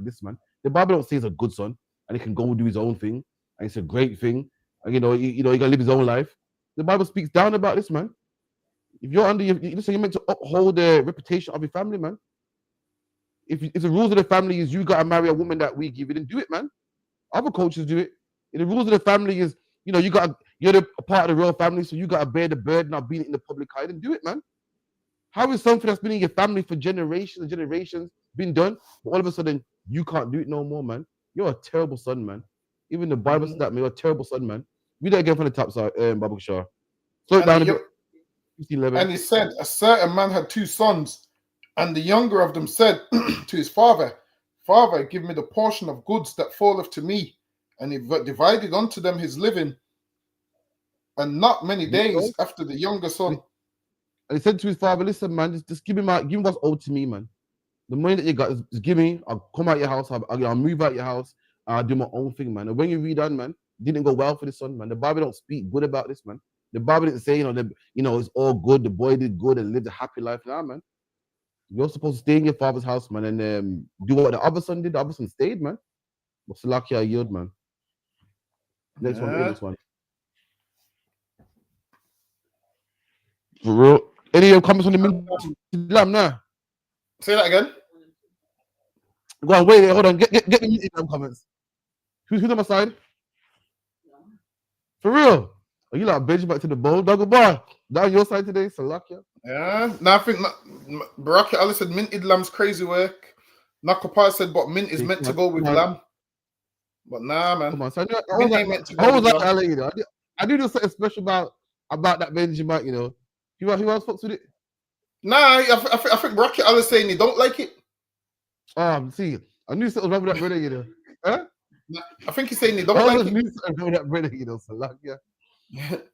this, man. The Bible don't say he's a good son and he can go do his own thing and it's a great thing. And he gotta live his own life. The Bible speaks down about this, man. If you're under you're meant to uphold the reputation of your family, man. If the rules of the family is you gotta marry a woman that we give you, then do it, man. Other cultures do it. If the rules of the family is, you're a part of the royal family, so you gotta bear the burden of being in the public eye, then do it, man. How is something that's been in your family for generations and generations been done, but all of a sudden you can't do it no more, man? You're a terrible son, man. Even the Bible said that, man. You're a terrible son, man. Read that again from the top side, Babu Shah. Slow it down a bit. 15:11. And he said, a certain man had 2 sons, and the younger of them said to his father, Father, give me the portion of goods that falleth to me. And he divided unto them his living. And not many days after, the younger son. And he said to his father, listen, man, just give me what's owed to me, man. The money that you got, just give me. I'll come out your house. I'll move out your house. I'll do my own thing, man. And when you read on, man, it didn't go well for the son, man. The Bible don't speak good about this, man. The Bible didn't say, it's all good. The boy did good and lived a happy life. Nah, man. You're supposed to stay in your father's house, man, and do what the other son did. The other son stayed, man. But lucky I yield, man. Next one. For real. Any comments on the minted lamb now? Say that again. Go on, wait, hold on. Get the minted lamb comments. Who's on my side? For real? Are you like bench back to the bowl? Doggo bar. Down your side today, Salakia. Yeah. Now I think Baraki Ali said minted lamb's crazy work. Nakapar said, but mint is meant to go with lamb. But nah, man. Come on, so I was like Ali, I knew there was something special about that Benjamin, Who else fucks with it? Nah, I think Baraki Ali saying he don't like it. See, I knew something wrong with that brother, Huh? Nah, I think he's saying he don't like it. I knew something wrong with that brother, Salakia.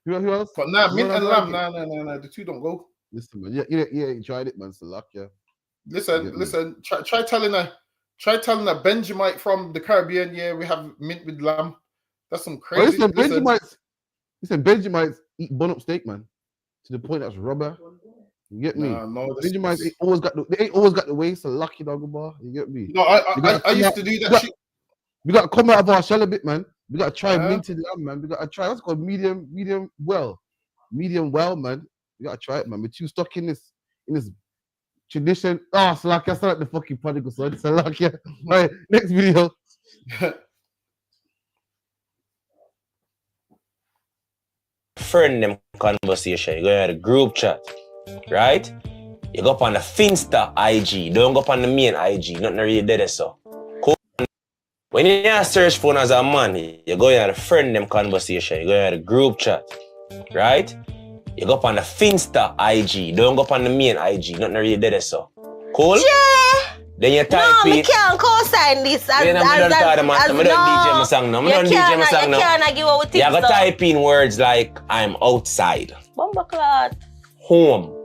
Who else? But nah, mint and lamb, nah, the two don't go. Listen, man, you tried it, man, Salakia. Listen. Try telling a Benjamite from the Caribbean, yeah, we have mint with lamb. That's some crazy. Benjamites eat bun-up steak, man. To the point that's rubber. You get me? Benjamites ain't always got the waist, Salakia dog bar. You get me? No, I used to do that shit. We got to come out of our shell a bit, man. We got to try minted lamb, man. We got to try. What's called medium well, man. We got to try it, man. We're too stuck in this tradition. Oh, Slack, I like the fucking prodigal son. Slack, yeah. All right, next video. Friend them conversation. You go to the group chat, right? You go up on the Finsta IG. Don't go up on the main IG. Nothing really dead so. Cool. When you search phone as a man, you go in the friend them conversation. You go in the group chat, right? You go up on the Finsta IG. Don't go up on the main IG. Nothing really dead so. Cool? Yeah. Then you type no, it. me can't co-sign this. I don't DJ my song now. I don't DJ my song now. You can't give out You gotta type in words like I'm outside. Bumbleclot. Home.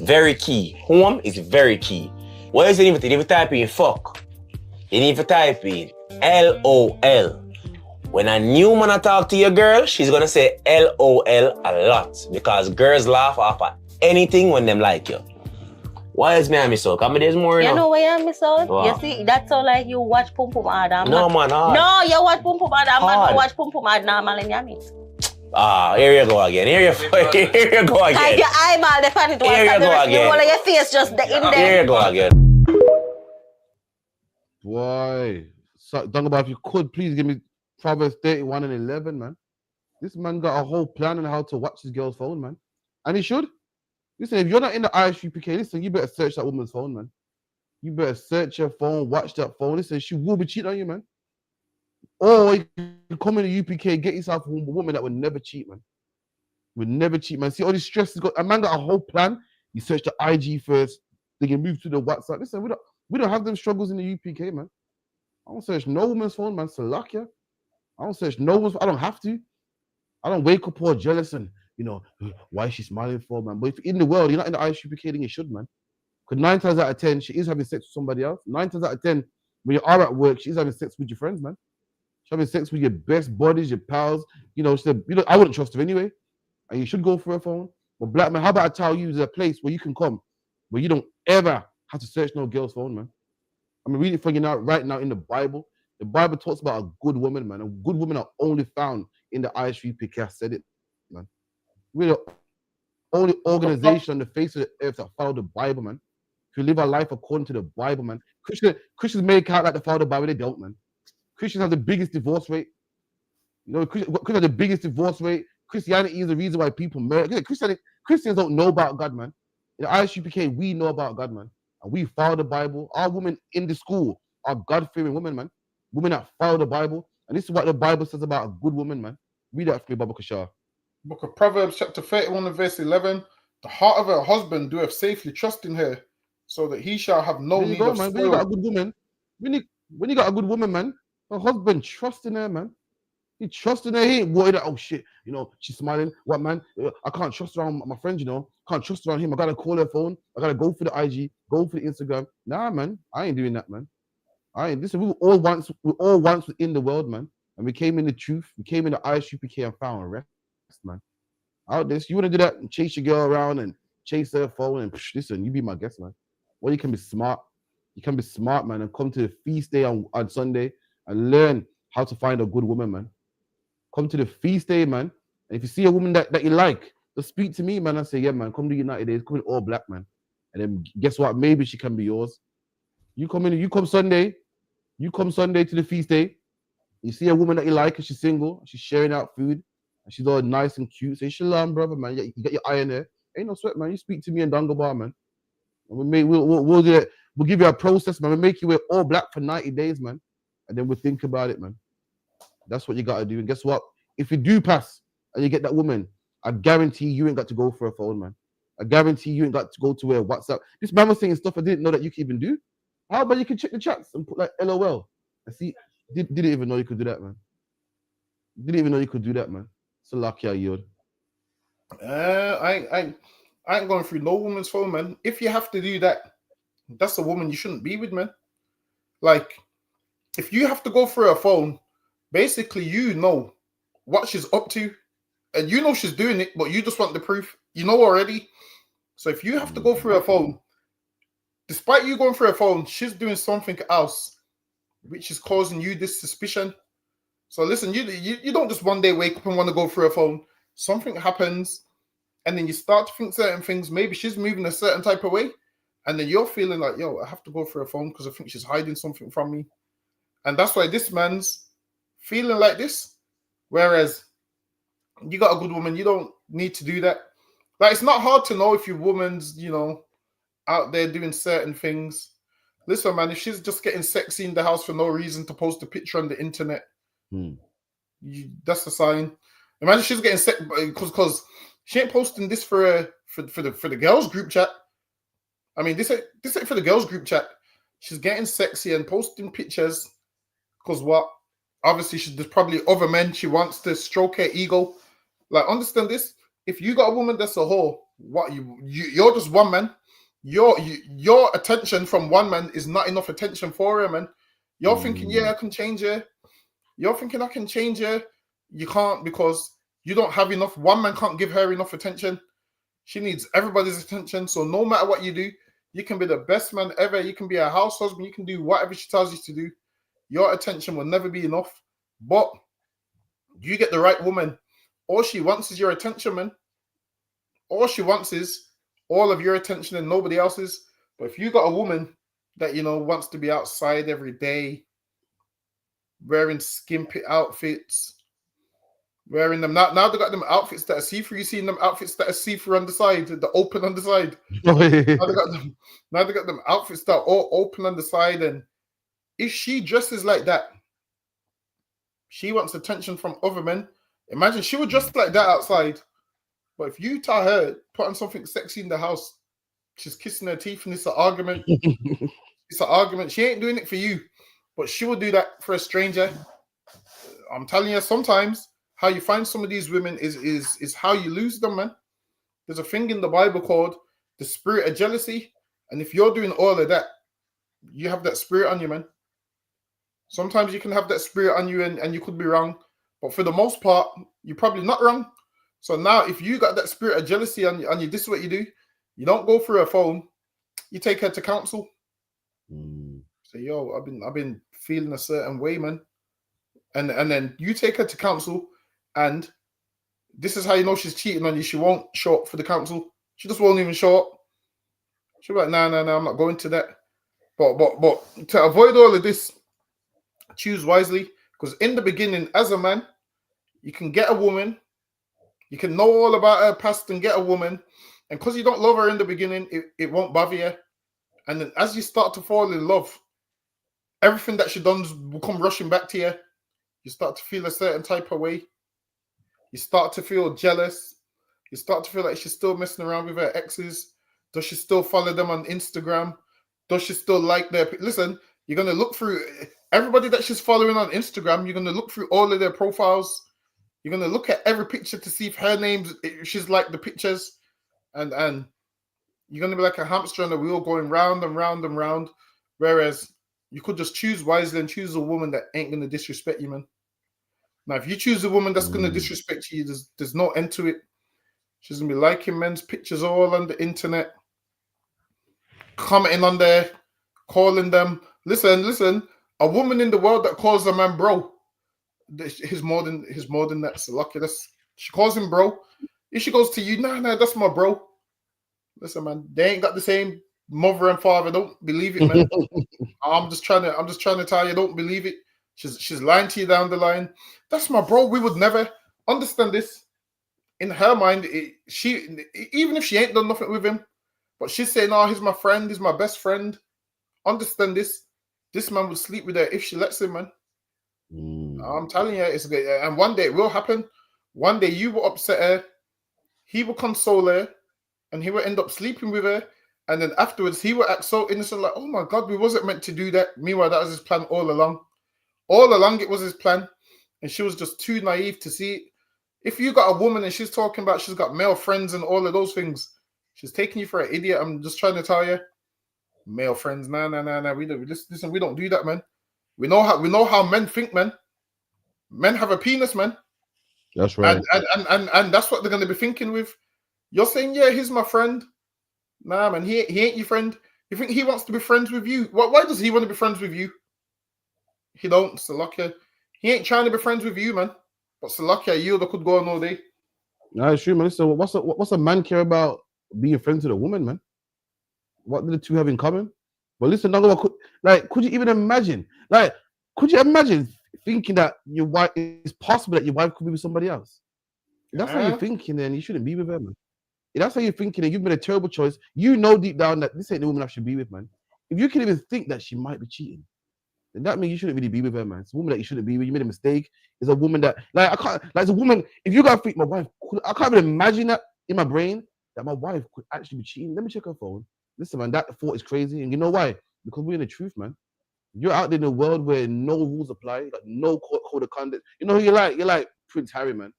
Very key. Home is very key. What is it even? You need to type in fuck. You need to type in LOL. When a new man talk to your girl, she's gonna say LOL a lot. Because girls laugh off at anything when them like you. Why is me and miss out? Because there's more You know why I miss out? Wow. You see, that's all like you watch Pum Pum Adam. No, man, hard. No, you watch Pum Pum Adam, man. Hard. You watch Pum Pum Adam, man, and you miss. Ah, here you go again. Here you go again. Like your eyeball, the fan it was. Here you go again. All of your face just in there. Here you go again. Boy. So, Dungaba, if you could, please give me Proverbs 31 and 11, man. This man got a whole plan on how to watch his girl's phone, man. And he should. Listen, if you're not in the ISUPK, listen, you better search that woman's phone, man. You better search her phone, watch that phone. Listen, she will be cheating on you, man. Or you can come in the UPK, get yourself a woman that would never cheat, man. Would never cheat, man. See, all this stress has got, a man got a whole plan. You search the IG first, they can move to the WhatsApp. Listen, we don't have them struggles in the UPK, man. I don't search no woman's phone, man. Salakia. I don't search no one's. I don't have to. I don't wake up all jealous and, you know, why is she smiling for, man? But if in the world, you're not in the ISUPK, then you should, man. Because 9 times out of 10, she is having sex with somebody else. 9 times out of 10, when you are at work, she's having sex with your friends, man. She's having sex with your best buddies, your pals. You know, I wouldn't trust her anyway. And you should go for her phone. But black man, how about I tell you there's a place where you can come, where you don't ever have to search no girl's phone, man. I'm reading for you now, right now in the Bible. The Bible talks about a good woman, man. A good woman are only found in the ISUPK. I said it, man. We're the only organization on the face of the earth that follow the Bible, man. If you live our life according to the Bible, man. Christians make out like they follow the Bible, they don't, man. Christians have the biggest divorce rate. You know, Christians have the biggest divorce rate. Christianity is the reason why people murder. Christians don't know about God, man. In the ISUPK, we know about God, man. And we follow the Bible. Our women in the school are God-fearing women, man. Women that follow the Bible. And this is what the Bible says about a good woman, man. Read that for me, Baba Kashar. Book of Proverbs, chapter 31 and verse 11. The heart of her husband doeth safely trust in her, so that he shall have no need of man. spoil. When you got a good woman, when you got a good woman, man, her husband trusts in her, man. He trusts in her. He ain't worried that, oh shit, you know, she's smiling. What, man? I can't trust around my friends, you know. Can't trust around him. I gotta call her phone. I gotta go for the IG, go for the Instagram. Nah, man, I ain't doing that, man. I ain't. Listen, we all once in the world, man. And we came in the truth. We came in the ISUPK and found rest, man. Out this, you want to do that and chase your girl around and chase her phone and listen, you be my guest, man. Well, you can be smart. You can be smart, man, and come to the feast day on Sunday and learn how to find a good woman, man. Come to the feast day, man. And if you see a woman that you like, just speak to me, man. I say, yeah, man, come to United Days, come in all black, man. And then guess what? Maybe she can be yours. You come Sunday to the feast day. You see a woman that you like and she's single, she's sharing out food, and she's all nice and cute. Say, shalom, brother, man. You got your eye in there. Ain't no sweat, man. You speak to me in Dungabar, man. And we'll do it. We'll give you a process, man. We'll make you wear all black for 90 days, man. And then we'll think about it, man. That's what you got to do. And guess what? If you do pass and you get that woman, I guarantee you ain't got to go for a phone, man. I guarantee you ain't got to go to her WhatsApp. This man was saying stuff I didn't know that you can even do. How about you can check the chats and put like LOL? I see. Didn't even know you could do that, man. Didn't even know you could do that, man. So lucky you. I ain't going through no woman's phone, man. If you have to do that, that's a woman you shouldn't be with, man. Like, if you have to go through her phone, basically you know what she's up to, and you know she's doing it, but you just want the proof. You know already. So if you have to go through her phone, despite you going through her phone, she's doing something else, which is causing you this suspicion. So listen, you don't just one day wake up and want to go through her phone. Something happens, and then you start to think certain things. Maybe she's moving a certain type of way, And then you're feeling like, yo, I have to go for a phone because I think she's hiding something from me. And that's why this man's feeling like this. Whereas you got a good woman, you don't need to do that. Like, it's not hard to know if your woman's, out there doing certain things. Listen, man, if she's just getting sexy in the house for no reason to post a picture on the internet, that's a sign. Imagine she's getting sexy because she ain't posting this for the girls group chat. I mean, this ain't for the girls group chat. She's getting sexy and posting pictures because what? Obviously, there's probably other men she wants to stroke her ego. Like, understand this: if you got a woman that's a whore, what you're just one man. Your attention from one man is not enough attention for her, man. You're thinking, yeah, I can change her. You're thinking I can change her. You can't because you don't have enough. One man can't give her enough attention. She needs everybody's attention. So no matter what you do, you can be the best man ever. You can be a house husband. You can do whatever she tells you to do. Your attention will never be enough. But you get the right woman. All she wants is your attention, man. All she wants is all of your attention and nobody else's. But if you got a woman that, wants to be outside every day, wearing skimpy outfits, wearing them, now they got them outfits that are see-through. You seen them outfits that are see-through on the side, the open on the side. Now they got them outfits that are all open on the side. And if she dresses like that, she wants attention from other men. Imagine she would dress like that outside. But if you tell her, put on something sexy in the house, she's kissing her teeth and it's an argument. It's an argument. She ain't doing it for you, but she will do that for a stranger. I'm telling you, sometimes how you find some of these women is how you lose them, man. There's a thing in the Bible called the spirit of jealousy. And if you're doing all of that, you have that spirit on you, man. Sometimes you can have that spirit on you and you could be wrong. But for the most part, you're probably not wrong. So now, if you got that spirit of jealousy on you, this is what you do. You don't go through a phone. You take her to counsel. Say, yo, I've been feeling a certain way, man. And then you take her to counsel, and this is how you know she's cheating on you. She won't show up for the counsel. She just won't even show up. She'll be like, nah, I'm not going to that. But to avoid all of this, choose wisely. Because in the beginning, as a man, you can get a woman. You can know all about her past and get a woman. And because you don't love her in the beginning, it won't bother you. And then as you start to fall in love, everything that she does will come rushing back to you. You start to feel a certain type of way. You start to feel jealous. You start to feel like she's still messing around with her exes. Does she still follow them on Instagram? Does she still like their... Listen, you're going to look through... Everybody that she's following on Instagram, you're going to look through all of their profiles. You're going to look at every picture to see if her name's... If she's like the pictures. And you're going to be like a hamster on a wheel going round and round and round. Whereas you could just choose wisely and choose a woman that ain't going to disrespect you, man. Now, if you choose a woman that's going to disrespect you, there's no end to it. She's going to be liking men's pictures all on the internet, commenting on there, calling them. Listen, a woman in the world that calls a man bro, he's more than that. So lucky. She calls him bro. If she goes to you, nah, that's my bro. Listen, man, they ain't got the same mother and father. Don't believe it, man. I'm just trying to tell you, don't believe it. She's lying to you down the line. That's my bro. We would never understand this. In her mind, she even if she ain't done nothing with him, but she's saying, "Oh, he's my friend. He's my best friend." Understand this? This man would sleep with her if she lets him, man. I'm telling you, it's good. And one day it will happen. One day you will upset her. He will console her, and he will end up sleeping with her. And then afterwards, he will act so innocent, like, "Oh my God, we wasn't meant to do that." Meanwhile, that was his plan all along. All along, it was his plan, and she was just too naive to see it. If you got a woman and she's talking about she's got male friends and all of those things, she's taking you for an idiot. I'm just trying to tell you, male friends, nah. We don't do that, man. We know how men think, man. Men have a penis, man. That's right. And that's what they're going to be thinking with. You're saying, yeah, he's my friend. Nah, man, he ain't your friend. You think he wants to be friends with you? Why does he want to be friends with you? He don't, Salakia. He ain't trying to be friends with you, man. But Salakia, you could go on all day. No, it's true, man. So what's a man care about being friends with a woman, man? What do the two have in common? But listen, could you even imagine? Like, could you imagine thinking that your wife, it's possible that your wife could be with somebody else? If that's how you're thinking, then you shouldn't be with her, man. If that's how you're thinking, and you've made a terrible choice, you know deep down that this ain't the woman I should be with, man. If you can even think that she might be cheating, then that means you shouldn't really be with her, man. It's a woman that you shouldn't be with. You made a mistake. It's a woman that, like, I can't, like, it's a woman. If you gotta think, my wife, I can't even imagine that in my brain that my wife could actually be cheating. Let me check her phone. Listen, man, that thought is crazy, and you know why? Because we're in the truth, man. You're out there in a world where no rules apply, like no code of conduct. You know who you're like? You're like Prince Harry, man.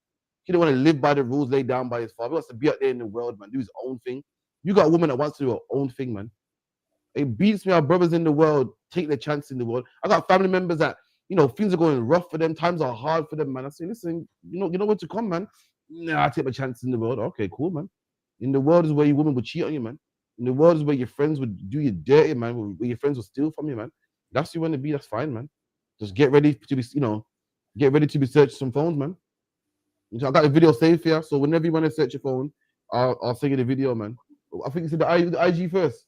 He don't want to live by the rules laid down by his father. He wants to be out there in the world, man, do his own thing. You got a woman that wants to do her own thing, man. It beats me. Our brothers in the world take their chance in the world. I got family members that, things are going rough for them. Times are hard for them, man. I say, listen, you know where to come, man. Nah, I take my chances in the world. Okay, cool, man. In the world is where your woman would cheat on you, man. In the world is where your friends would do you dirty, man. Where your friends will steal from you, man. That's who you want to be. That's fine, man. Just get ready to be, searching some phones, man. I got the video saved here, so whenever you want to search your phone, I'll send you the video, man. I think it's the IG first,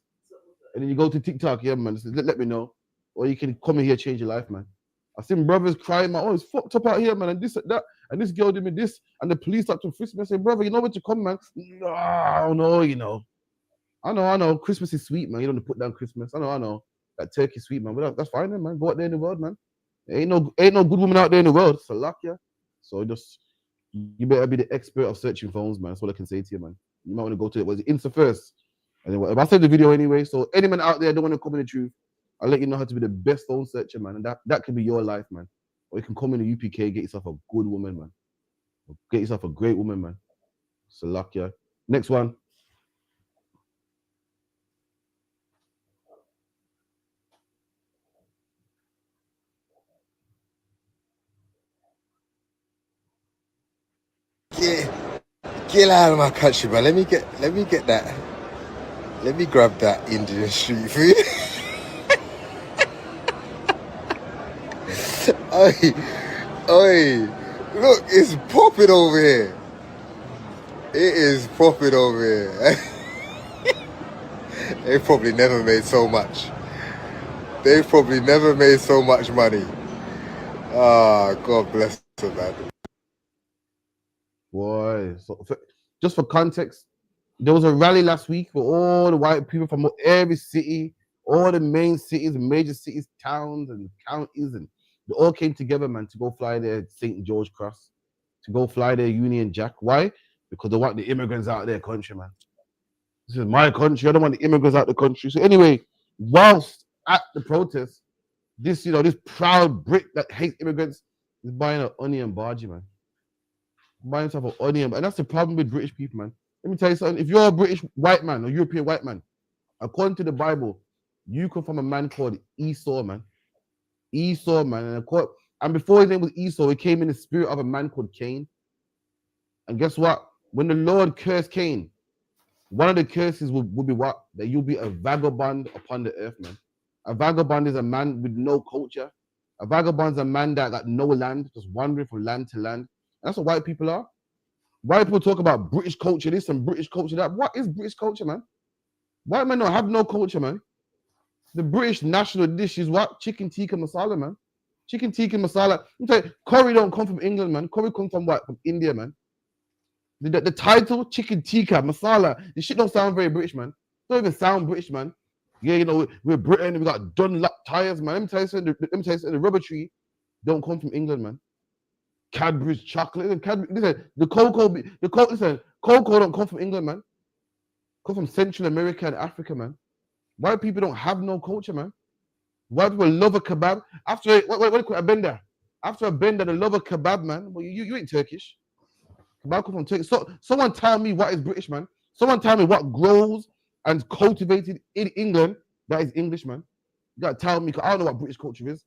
and then you go to TikTok, yeah, man. Just let me know, or you can come in here, change your life, man. I seen brothers crying, man. Oh, it's fucked up out here, man, and this and that, and this girl did me this, and the police start to frisk me. I say, brother, you know where to come, man. No, I know. I know. Christmas is sweet, man. You don't have to put down Christmas. I know. That turkey sweet, man. But that's fine, then, man. Go out there in the world, man. There ain't no good woman out there in the world. It's a luck, yeah. So you better be the expert of searching phones, man. That's what I can say to you, man. You might want to go to it. Insta first. And then I'll send the video anyway. So any man out there don't want to come in the truth, I'll let you know how to be the best phone searcher, man. And that can be your life, man. Or you can come in the UPK, get yourself a good woman, man. Or get yourself a great woman, man. It's a luck, yeah. Next one. Get out of my country, man. Let me get that. Let me grab that Indian street food. Oi, look, it's popping over here. It is popping over here. They probably never made so much. They probably never made so much money. Ah, God bless them, man. Boy, so just for context, there was a rally last week for all the white people from every city, all the main cities, major cities, towns, and counties, and they all came together, man, to go fly their St. George Cross, to go fly their Union Jack. Why? Because they want the immigrants out of their country, man. This is my country. I don't want the immigrants out of the country. So anyway, whilst at the protest, this proud Brit that hates immigrants is buying an onion bargee, man. Buying himself an onion, and that's the problem with British people, man. Let me tell you something. If you're a British white man or European white man, according to the Bible, you come from a man called Esau, man. Esau, man. And before his name was Esau, he came in the spirit of a man called Cain. And guess what? When the Lord cursed Cain, one of the curses would be what? That you'll be a vagabond upon the earth, man. A vagabond is a man with no culture. A vagabond is a man that got no land, just wandering from land to land. That's what white people are. White people talk about British culture this and British culture that. What is British culture, man? White men don't have no culture, man. The British national dish is what? Chicken tikka masala, man. Chicken tikka masala. I'm telling you, curry don't come from England, man. Curry comes from what? From India, man. The title, chicken tikka masala. This shit don't sound very British, man. It don't even sound British, man. Yeah, we're Britain. We got Dunlop tires, man. Let me tell you something. The rubber tree don't come from England, man. Cadbury's chocolate. Listen, cocoa don't come from England, man. Come from Central America and Africa, man. White people don't have no culture, man. White people love a kebab. After a bender. After a bender, they love a kebab, man. Well, you ain't Turkish. Kebab come from Turkey. So someone tell me what is British, man. Someone tell me what grows and cultivated in England that is English, man. You gotta tell me, because I don't know what British culture is.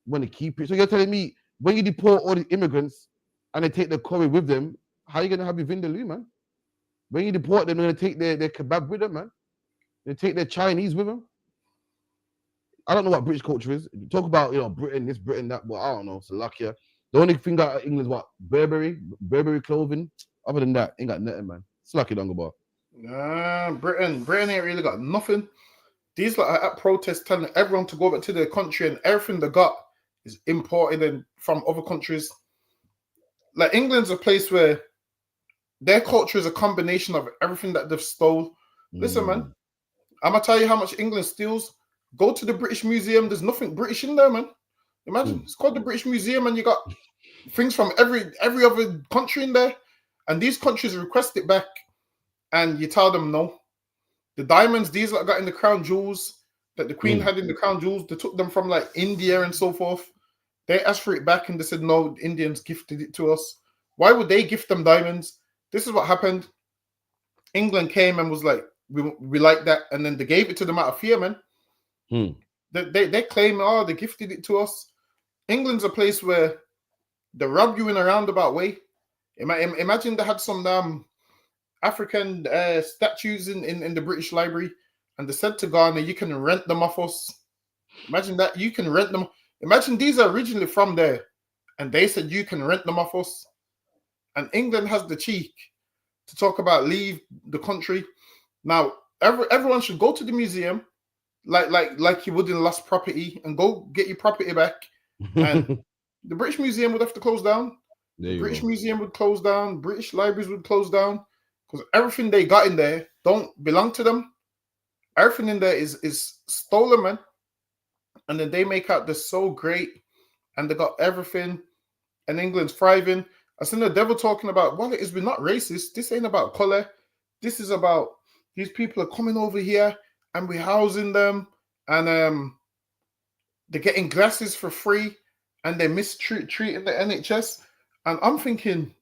When they keep it. So you're telling me when you deport all the immigrants and they take their curry with them, how are you gonna have your vindaloo, man? When you deport them, they're gonna take their kebab with them, man. They take their Chinese with them. I don't know what British culture is. Talk about Britain, this, Britain, that, but I don't know. It's a luck here. The only thing out of England is what? Burberry clothing. Other than that, ain't got nothing, man. It's lucky, Dunga Bar. Nah, Britain ain't really got nothing. These lot are at protests telling everyone to go back to their country, and everything they got is imported and from other countries. Like England's a place where their culture is a combination of everything that they've stole. Listen, man, I'm gonna tell you how much England steals. Go to the British Museum. There's nothing British in there, man. Imagine it's called the British Museum, and you got things from every other country in there, and these countries request it back, and you tell them no. The diamonds these lot got in the crown jewels that the Queen had in the crown jewels, they took them from like India and so forth. They asked for it back, and they said no. The Indians gifted it to us. Why would they gift them diamonds? This is what happened. England came and was like, we like that, and then they gave it to them out of fear, man. They claim, oh, they gifted it to us. England's a place where they rob you in a roundabout way. Imagine they had some African statues in the British Library, and they said to Ghana, you can rent them off us. Imagine that, you can rent them. Imagine these are originally from there, and they said you can rent them off us. And England has the cheek to talk about leave the country. Now, everyone should go to the museum, like you would in lost property, and go get your property back. And the British Museum would have to close down. The British Museum would close down. British libraries would close down because everything they got in there don't belong to them. Everything in there is stolen, man. And then they make out they're so great, and they got everything. And England's thriving. I seen the devil talking about, well, it is, we're not racist. This ain't about color. This is about these people are coming over here and we're housing them, and they're getting glasses for free, and they're mistreating the NHS. And I'm thinking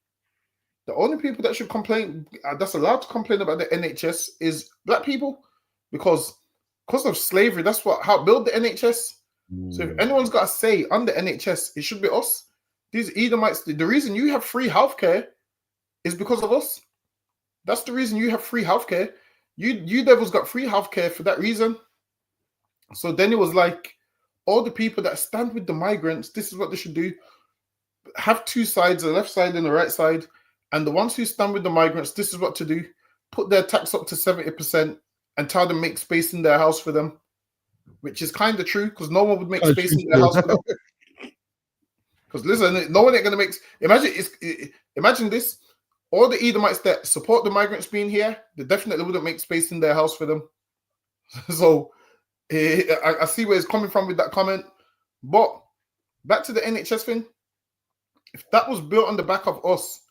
the only people that should complain, that's allowed to complain about the NHS, is black people, because of slavery. That's what helped build the NHS. So if anyone's got a say on the NHS, it should be us. These Edomites, the reason you have free healthcare is because of us. That's the reason you have free healthcare. You devils got free healthcare for that reason. So then it was like, all the people that stand with the migrants, this is what they should do. Have two sides, the left side and the right side. And the ones who stand with the migrants, this is what to do. Put their tax up to 70% and tell them make space in their house for them. Which is kind of true, because no one would make space in their house for them. Because listen, no one ain't gonna make. Imagine this: all the Edomites that support the migrants being here, they definitely wouldn't make space in their house for them. So I see where it's coming from with that comment. But back to the NHS thing. If that was built on the back of us,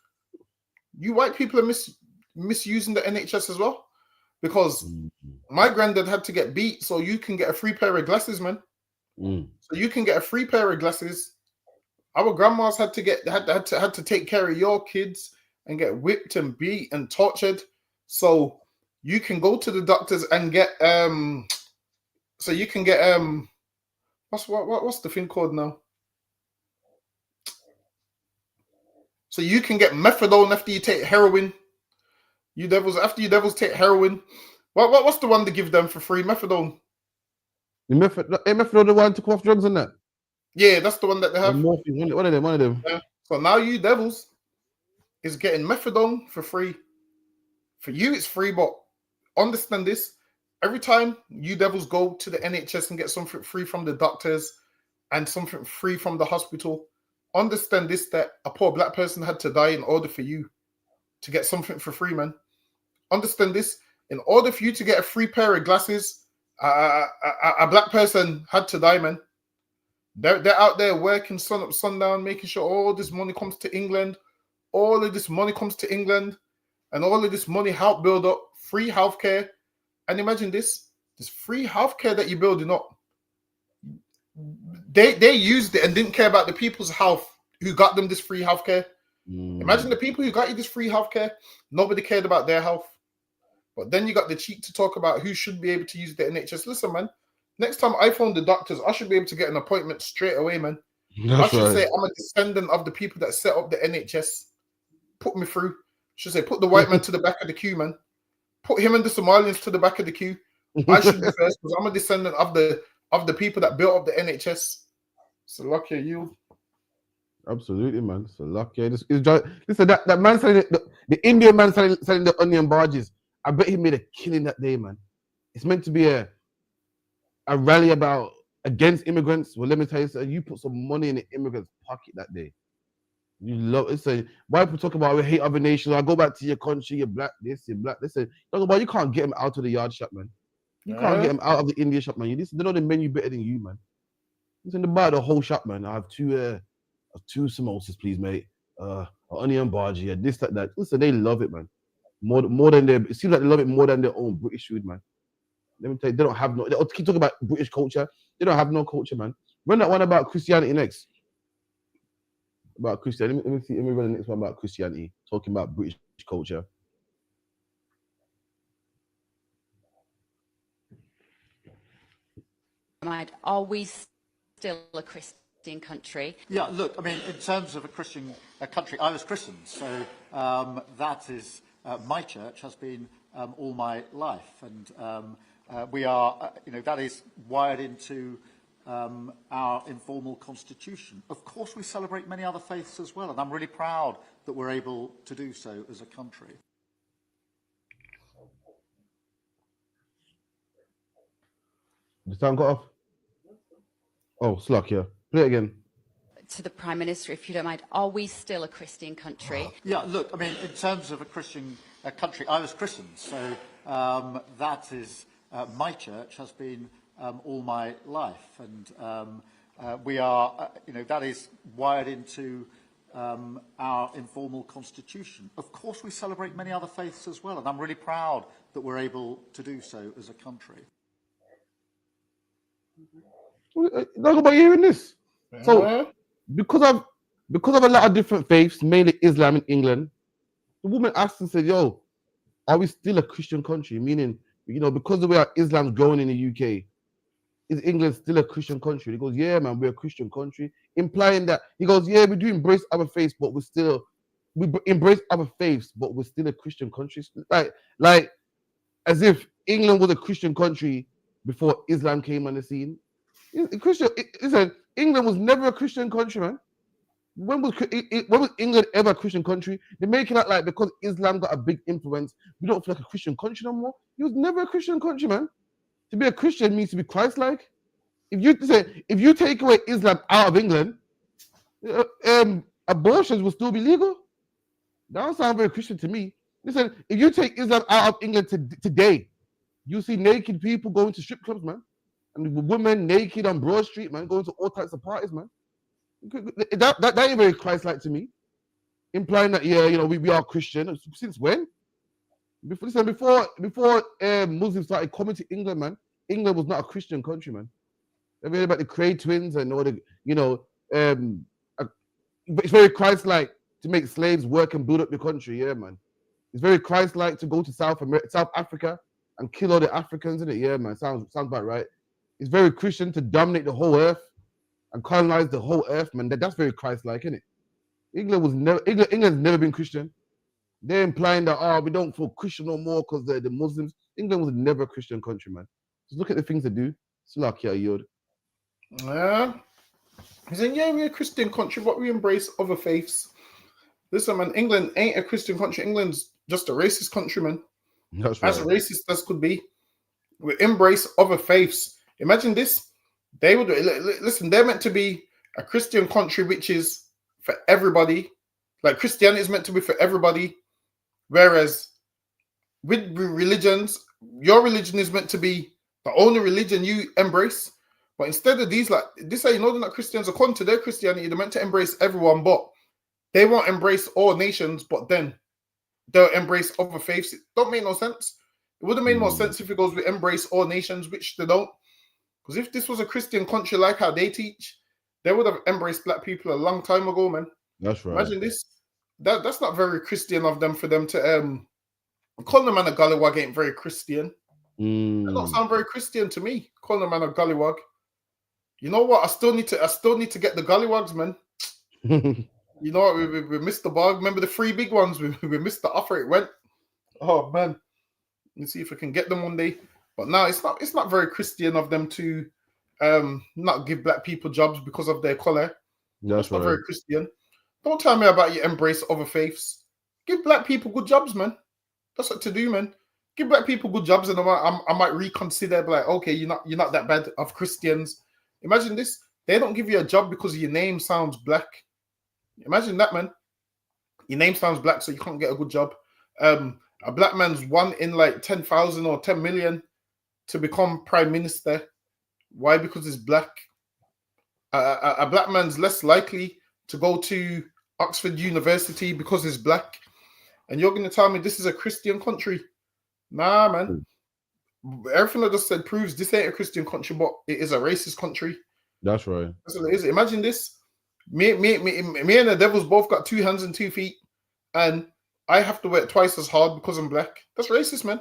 you white people are misusing the NHS as well. Because my granddad had to get beat so you can get a free pair of glasses, man. So you can get a free pair of glasses. Our grandmas had to take care of your kids and get whipped and beat and tortured. So you can go to the doctors and get so you can get what's the thing called now? So you can get methadone after you take heroin. After you devils take heroin. What's the one they give them for free? Methadone. Methadone, the one to come off drugs and that. Yeah, that's the one that they have. One of them. Yeah. So now you devils is getting methadone for free. For you, it's free, but understand this: every time you devils go to the NHS and get something free from the doctors and something free from the hospital, understand this, that a poor black person had to die in order for you to get something for free, man. Understand this: in order for you to get a free pair of glasses, a black person had to die, man. They're out there working sun up, sundown, making sure all this money comes to England. All of this money comes to England, and all of this money help build up free healthcare. And imagine this free healthcare that you're building up. They used it and didn't care about the people's health who got them this free healthcare. Imagine the people who got you this free healthcare, nobody cared about their health. But then you got the cheek to talk about who should be able to use the NHS. Listen, man, next time I phone the doctors, I should be able to get an appointment straight away, man. I should say I'm a descendant of the people that set up the NHS. Put me through. Should say put the white man to the back of the queue, man. Put him and the Somalians to the back of the queue. I should be first because I'm a descendant of the people that built up the NHS. So lucky you. Absolutely, man. So lucky. Listen, that man selling the Indian man selling the onion barges. I bet he made a killing that day, man. It's meant to be a a rally about against immigrants. Well, let me tell you something. You put some money in the immigrants' pocket that day. You love it. So why people talk about we hate other nations? I go back to your country. You're black. This. You're black. Listen, talk about you can't get them out of the yard shop, man. You can't get them out of the India shop, man. You listen. They know the menu better than you, man. Listen, they buy the whole shop, man. I have two samosas, please, mate. Onion bhaji, this, that. Listen, they love it, man. More than their. It seems like they love it more than their own British food, man. Let me tell you, they don't have no. They keep talking about British culture. They don't have no culture, man. Run that one about Christianity next. About Christianity. Let me run the next one about Christianity. Talking about British culture. Are we still a Christian country? Yeah, look, I mean, in terms of a Christian country, I was Christian, so that is my church has been all my life, and we are, that is wired into our informal constitution. Of course, we celebrate many other faiths as well, and I'm really proud that we're able to do so as a country. The sound got off? Oh, Sluck, yeah. Play it again. To the Prime Minister, if you don't mind, are we still a Christian country? Yeah, look, I mean, in terms of a Christian country, I was Christian, so that is my church has been all my life, and we are, that is wired into our informal constitution. Of course, we celebrate many other faiths as well, and I'm really proud that we're able to do so as a country. Talk about hearing this. So, because of a lot of different faiths, mainly Islam in England, the woman asked and said, "Yo, are we still a Christian country?" Meaning, because of the way Islam's growing in the UK, is England still a Christian country? He goes, "Yeah, man, we're a Christian country," implying that he goes, "Yeah, we do embrace other faiths, but we embrace other faiths, but we're still a Christian country." Like as if England was a Christian country before Islam came on the scene. Listen, England was never a Christian country, man. When was England ever a Christian country? They're making it like because Islam got a big influence, we don't feel like a Christian country no more. It was never a Christian country, man. To be a Christian means to be Christ-like. If you take away Islam out of England, abortions will still be legal. That don't sound very Christian to me. Listen, if you take Islam out of England today, you see naked people going to strip clubs, man. And women naked on Broad Street, man, going to all types of parties, man. That ain't very Christ-like to me. Implying that, we are Christian. Since when? Before Muslims started coming to England, man, England was not a Christian country, man. Have you heard about the Cray twins and all the, it's very Christ-like to make slaves work and build up the country, yeah, man. It's very Christ-like to go to South Africa and kill all the Africans in it, yeah, man. Sounds about right. It's very Christian to dominate the whole earth and colonize the whole earth, man. That's very Christ-like, isn't it? England's never been Christian. They're implying that we don't feel Christian no more because they're the Muslims. England was never a Christian country, man. Just look at the things they do. It's like Yod. Yeah. He's saying, yeah, we're a Christian country, but we embrace other faiths. Listen, man, England ain't a Christian country. England's just a racist country, man. That's right. As racist as could be. We embrace other faiths. Imagine this. They would listen, they're meant to be a Christian country which is for everybody. Like Christianity is meant to be for everybody. Whereas with religions, your religion is meant to be the only religion you embrace. But instead of these, like this, they're not Christians. According to their Christianity, they're meant to embrace everyone, but they won't embrace all nations, but then they'll embrace other faiths. It don't make no sense. It would have made more sense if it goes, we embrace all nations, which they don't. Because if this was a Christian country like how they teach, they would have embraced black people a long time ago, man. That's right. Imagine this. That's not very Christian of them for them to calling a man a gollywog ain't very Christian. That don't sound very Christian to me. Calling a man a gollywog. You know what? I still need to get the gollywogs, man. You know what? We missed the bug. Remember the 3 big ones? We missed the offer. It went. Oh man. Let's see if we can get them one day. But no, it's not very Christian of them to not give black people jobs because of their color. That's not right. very Christian. Don't tell me about you embrace other faiths. Give black people good jobs, man. That's what to do, man. give black people good jobs, and I might reconsider. Like, okay, you're not that bad of Christians. Imagine this: they don't give you a job because your name sounds black. Imagine that, man. Your name sounds black, so you can't get a good job. A black man's 1 in like 10,000 or 10 million to become prime minister. Why? Because he's black. A black man's less likely to go to Oxford University because he's black. And you're going to tell me this is a Christian country? Nah, man. Everything I just said proves this ain't a Christian country, but it is a racist country. That's right. That's what it is. Imagine this. Me and the devils both got 2 hands and 2 feet, and I have to work twice as hard because I'm black. That's racist, man.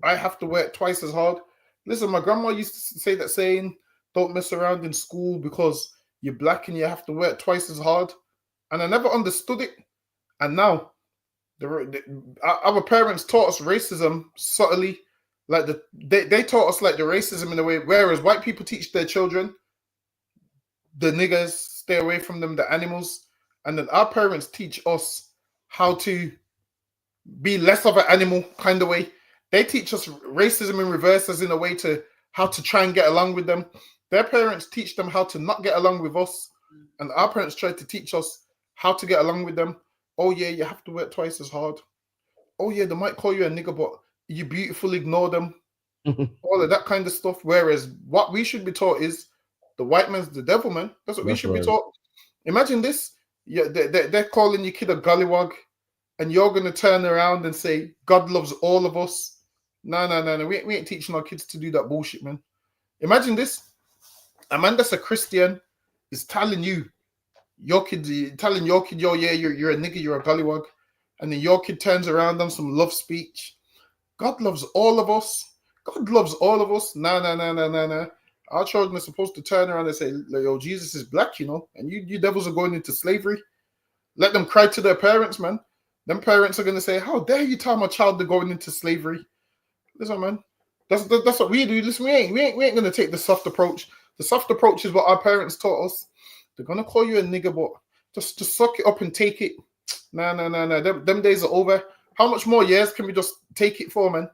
I have to work twice as hard. Listen, my grandma used to say that saying, don't mess around in school because you're black and you have to work twice as hard. And I never understood it. And now, our parents taught us racism subtly. Like they taught us like the racism in a way, whereas white people teach their children, the niggers, stay away from them, the animals. And then our parents teach us how to be less of an animal kind of way. They teach us racism in reverse, as in a way to how to try and get along with them. Their parents teach them how to not get along with us. And our parents try to teach us how to get along with them. Oh yeah, you have to work twice as hard. Oh yeah, they might call you a nigger, but you beautiful, ignore them. All of that kind of stuff. Whereas what we should be taught is the white man's the devil, man. That's what we should be taught. Imagine this. Yeah, they're calling your kid a gollywog, and you're going to turn around and say, God loves all of us. No. We ain't teaching our kids to do that bullshit, man. Imagine this. A man that's a Christian is telling you, your kid, yo, yeah, you're a nigger, you're a gollywog. And then your kid turns around on some love speech. God loves all of us. God loves all of us. No. Our children are supposed to turn around and say, yo, Jesus is black, you know, and you devils are going into slavery. Let them cry to their parents, man. Them parents are going to say, how dare you tell my child they're going into slavery? Listen, man. That's what we do. Listen, we ain't going to take the soft approach. The soft approach is what our parents taught us. They're going to call you a nigger, but just suck it up and take it. No. Them days are over. How much more years can we just take it for, man?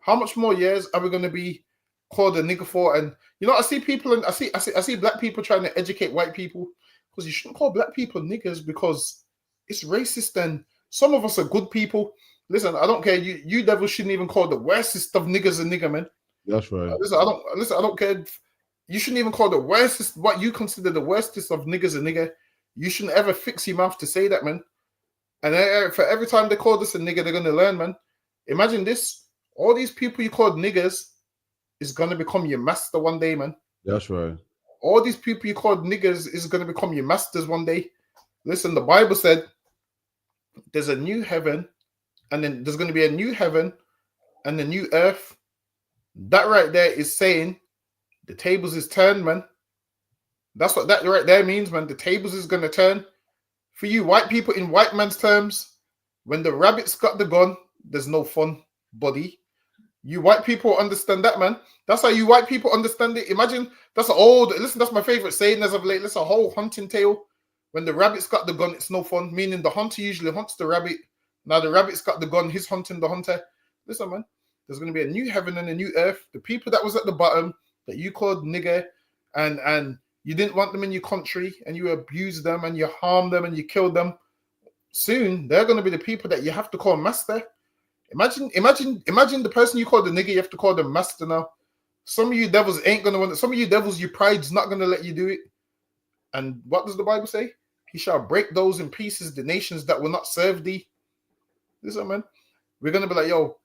How much more years are we going to be called a nigger for? And you know, I see people, and I see black people trying to educate white people, because you shouldn't call black people niggers because it's racist. And some of us are good people. Listen, I don't care. You devils shouldn't even call the worstest of niggers a nigger, man. That's right. Listen, I don't care. You shouldn't even call the worstest, what you consider the worstest of niggers a nigger. You shouldn't ever fix your mouth to say that, man. And for every time they call this a nigger, they're going to learn, man. Imagine this. All these people you called niggers is going to become your master one day, man. That's right. All these people you called niggers is going to become your masters one day. Listen, the Bible said there's a new heaven, and then there's going to be a new heaven and a new earth. That right there is saying the tables is turned, man. That's what that right there means, man. The tables is going to turn. For you white people, in white man's terms, when the rabbit's got the gun, there's no fun, buddy. You white people understand that, man. That's how you white people understand it. Imagine, that's my favorite saying as of late. That's a whole hunting tale. When the rabbit's got the gun, it's no fun. Meaning the hunter usually hunts the rabbit. Now the rabbit's got the gun, he's hunting the hunter. Listen, man, there's going to be a new heaven and a new earth. The people that was at the bottom, that you called nigger, and you didn't want them in your country, and you abused them, and you harmed them, and you killed them. Soon, they're going to be the people that you have to call master. Imagine the person you call the nigger, you have to call them master now. Some of you devils ain't going to want it. Some of you devils, your pride's not going to let you do it. And what does the Bible say? He shall break those in pieces, the nations that will not serve thee. Listen, man, we're going to be like, yo,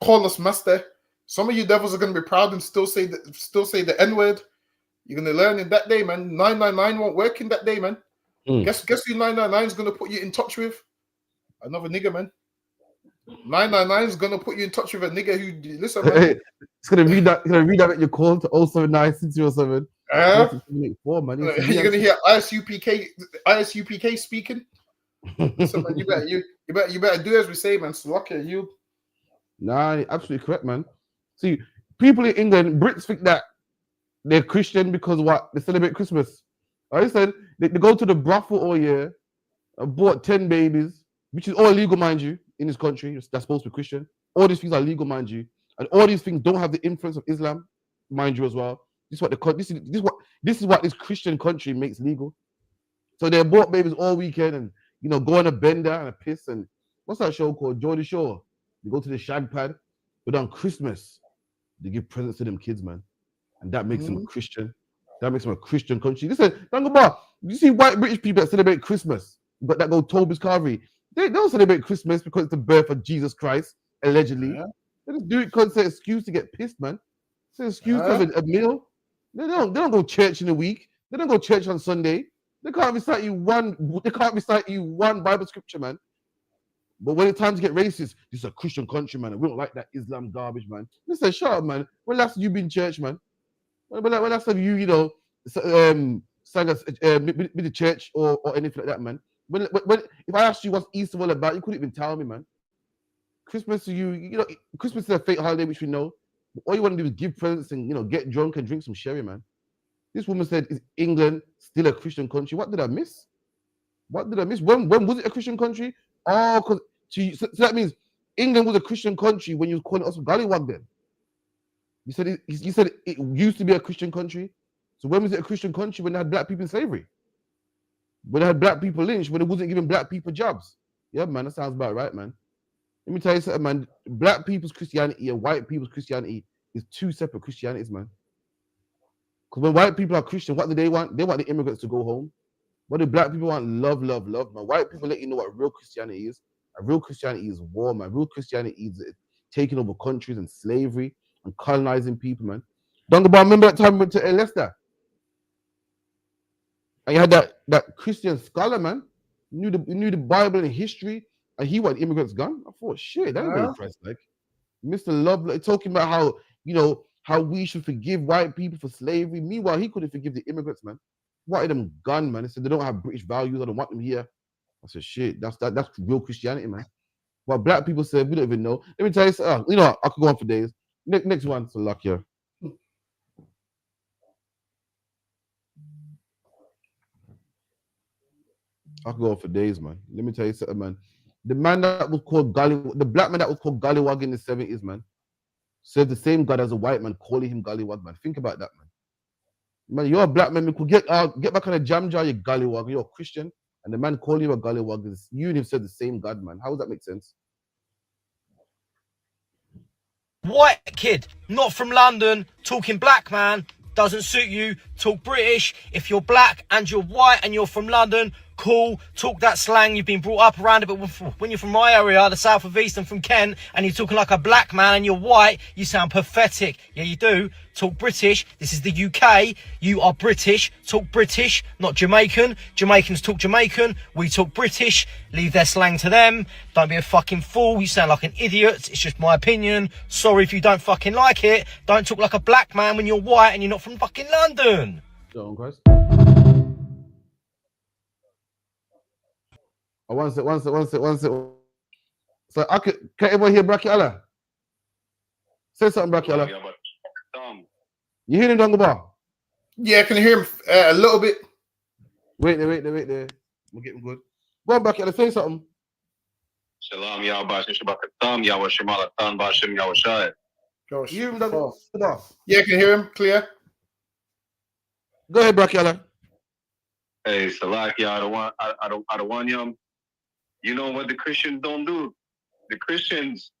call us master. Some of you devils are going to be proud and still say the N-word. You're going to learn in that day, man. 999 won't work in that day, man. Guess who 999 is going to put you in touch with? Another nigger, man. 999 is going to put you in touch with a nigger who, listen, man. It's going to redirect your call to 079-607. Man. You're going to hear ISUPK speaking. Listen, man, you better do as we say, man. Slocker, you. Nah, absolutely correct, man. See, people in England, Brits think that they're Christian because what? They celebrate Christmas. I said they go to the brothel all year, bought 10 babies, which is all illegal, mind you, in this country. That's supposed to be Christian. All these things are legal, mind you, and all these things don't have the influence of Islam, mind you, as well. This is what this Christian country makes legal. So they bought babies all weekend and go on a bender and a piss and what's that show called? Geordie Shore. You go to the shag pad, but on Christmas they give presents to them kids, man, and that makes them a Christian. That makes them a Christian country. Listen, Dangaba, you see white British people that celebrate Christmas, but that go Toby's Carvery. They don't celebrate Christmas because it's the birth of Jesus Christ, allegedly. Yeah. They just do it because it's an excuse to get pissed, man. It's an excuse to have a meal. They don't go church in a week. They don't go church on Sunday. They can't recite you one Bible scripture, man. But when it's time to get racist, this is a Christian country, man. We don't like that Islam garbage, man. Listen, shut up, man. When last have you been church, man? When last have you, sang us with the church or anything like that, man? When if I asked you what's Easter all about, you couldn't even tell me, man. Christmas to you, Christmas is a fake holiday, which we know. But all you want to do is give presents and get drunk and drink some sherry, man. This woman said, "Is England still a Christian country?" What did I miss? What did I miss? When was it a Christian country? Oh, so that means England was a Christian country when you was calling us Gollywog then. You said it used to be a Christian country. So when was it a Christian country? When they had black people in slavery? When they had black people lynched? When it wasn't giving black people jobs? Yeah, man, that sounds about right, man. Let me tell you something, man. Black people's Christianity and white people's Christianity is two separate Christianities, man. Because when white people are Christian, what do they want? They want the immigrants to go home. What do black people want? Love, love, love, man. White people let you know what real Christianity is. And real Christianity is war, man. Real Christianity is taking over countries and slavery and colonizing people, man. Remember that time we went to Leicester? And you had that Christian scholar, man. He knew the Bible and history, and he wanted immigrants gone. I thought, shit, that ain't very Christ-like. Mr. Love, talking about how we should forgive white people for slavery. Meanwhile, he couldn't forgive the immigrants, man. Wanted them gone, man. He said they don't have British values. I don't want them here. I said, shit, that's real Christianity, man. What black people said, we don't even know. Let me tell you something. I could go on for days. Next one, so luck here. I could go on for days, man. Let me tell you something, man. The black man that was called Gollywog in the 70s, man, served the same God as a white man calling him Gollywog, man. Think about that, man. Man, you're a black man. You could get back on a jam jar, you Gollywog. You're a Christian, and the man calling you a Gollywog is you and him said the same God, man. How does that make sense? White kid, not from London, talking black man, doesn't suit you. Talk British. If you're black and you're white and you're from London, cool, talk that slang, you've been brought up around it, but when you're from my area, the south of East, and from Kent, and you're talking like a black man and you're white, you sound pathetic. Yeah, you do. Talk British. This is the UK. You are British. Talk British, not Jamaican. Jamaicans talk Jamaican. We talk British. Leave their slang to them. Don't be a fucking fool. You sound like an idiot. It's just my opinion. Sorry if you don't fucking like it. Don't talk like a black man when you're white and you're not from fucking London. Go on, guys. Oh, one sec. So can everyone hear Bracky Allah? Say something, Bracky Allah. You hear him, Dangaba? Yeah, I can hear him a little bit. Wait there. We'll get him good. Go on, Bracky Allah, say something. Shalom, Yahweh, Shabbat, Yahweh, Shemala, Tan, Bashim, Yahweh, Shai. You hear him, Dangaba? Yeah, I can hear him clear. Go ahead, Bracky Allah. Hey, Salaki, I don't want you. You know what the Christians don't do? The Christians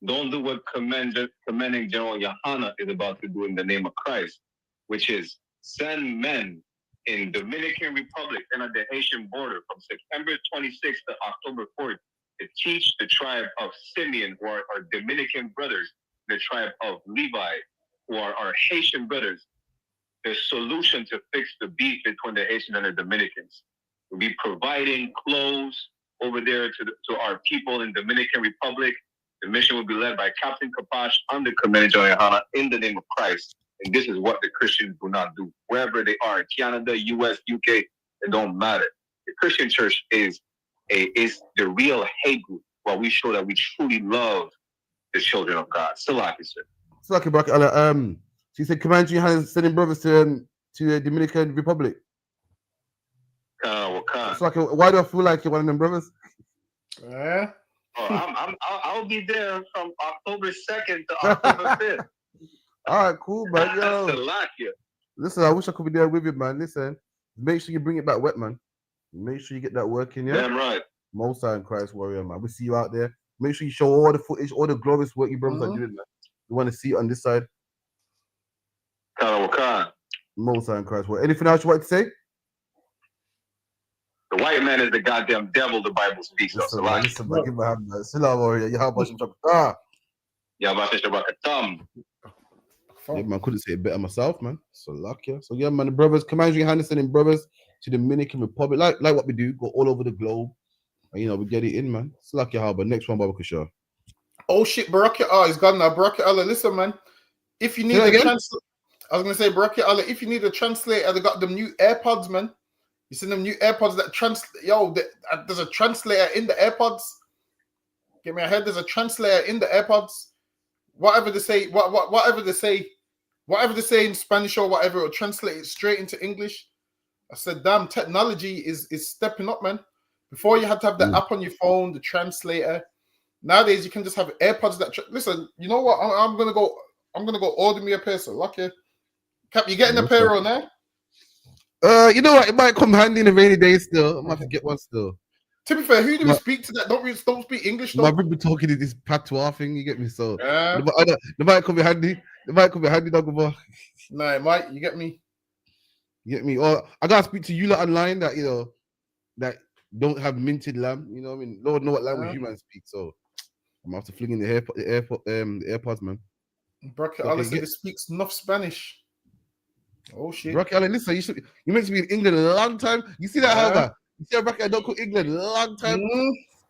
don't do what commending General Yohana is about to do in the name of Christ, which is send men in Dominican Republic and at the Haitian border from September 26th to October 4th to teach the tribe of Simeon, who are our Dominican brothers, the tribe of Levi, who are our Haitian brothers, the solution to fix the beef between the Haitians and the Dominicans. We'll be providing clothes over there to our people in Dominican Republic. The mission will be led by Captain Kapash under Commander Johanna in the name of Christ. And this is what the Christians do not do. Wherever they are, Canada, US, UK, it don't matter. The Christian church is the real hate group, while we show that we truly love the children of God. Salaki, sir. Salaki, Bracky. So you said Commander Johanna is sending brothers to the Dominican Republic. So why do I feel like you're one of them brothers? Oh, I'll be there from October 2nd to October 5th. All right, cool, man. Yo, Salakia. listen, I wish I could be there with you, man. Listen, make sure you bring it back wet, man. Make sure you get that work in, yeah? Damn right. Most High and Christ warrior, man. We see you out there. Make sure you show all the footage, all the glorious work you brothers are doing, man. We want to see it on this side. Most High and Christ warrior. Anything else you want to say? The white man is the goddamn devil the Bible speaks of. Listen, man, give my hand, man. Salam warrior. You have much Yeah, man, couldn't say it better myself, man. So lucky. So yeah, man, the brothers, Commander Henderson and brothers to the Dominican Republic. Like what we do, go all over the globe. And, you know, we get it in, man. It's lucky harbor. Next one, Baba Kushar. Oh shit, Barakia Allah is gone now. Barakia Allah, listen, man. If you need a translator, I was gonna say Barakia Allah, if you need a translator, they got them new AirPods, man. You see them new AirPods that translate. Yo, there's a translator in the AirPods. Get me ahead. There's a translator in the AirPods. Whatever they say, whatever they say in Spanish or whatever, it'll translate it straight into English. I said, damn, technology is stepping up, man. Before you had to have the app on your phone, the translator. Nowadays you can just have AirPods that listen. You know what? I'm gonna go order me a pair. So lucky. Cap, you getting a pair on there? You know what? It might come handy in a rainy day still. I might have to get one still. To be fair, who do we speak to that don't speak English though? I've been talking to this patois thing, you get me? So the might come be handy. It might come be handy, dog. No, it might. You get me? You get me? Or I gotta speak to you lot online that you know that don't have minted lamb. You know what I mean? Lord know what language you man speak. So I'm gonna have to fling in the AirPods, man. Bracket Allah said it speaks enough Spanish. Oh shit. Bracket Allah, listen, you meant to be in England a long time. You see that, however? You see how Bracket don't call England a long time.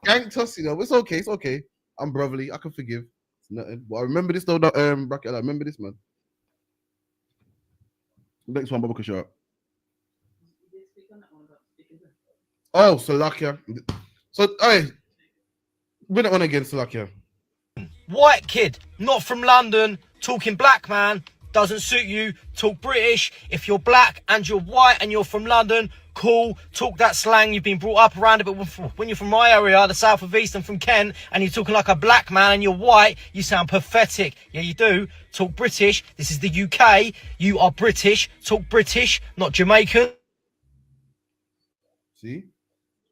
Ganked us, you know. It's okay, it's okay. I'm brotherly, I can forgive. It's nothing. But I remember this though, Bracket Allah. I remember this, man. Next one, Baba Kushar. Oh, Salakia. So, hey, bring it on again, Salakia. White kid, not from London, talking black man, doesn't suit you, talk British. If you're black and you're white and you're from London, cool, talk that slang, you've been brought up around it, but when you're from my area, the south of East, and from Kent, and you're talking like a black man and you're white, you sound pathetic. Yeah, you do. Talk British. This is the UK. You are British. Talk British, not Jamaican. See?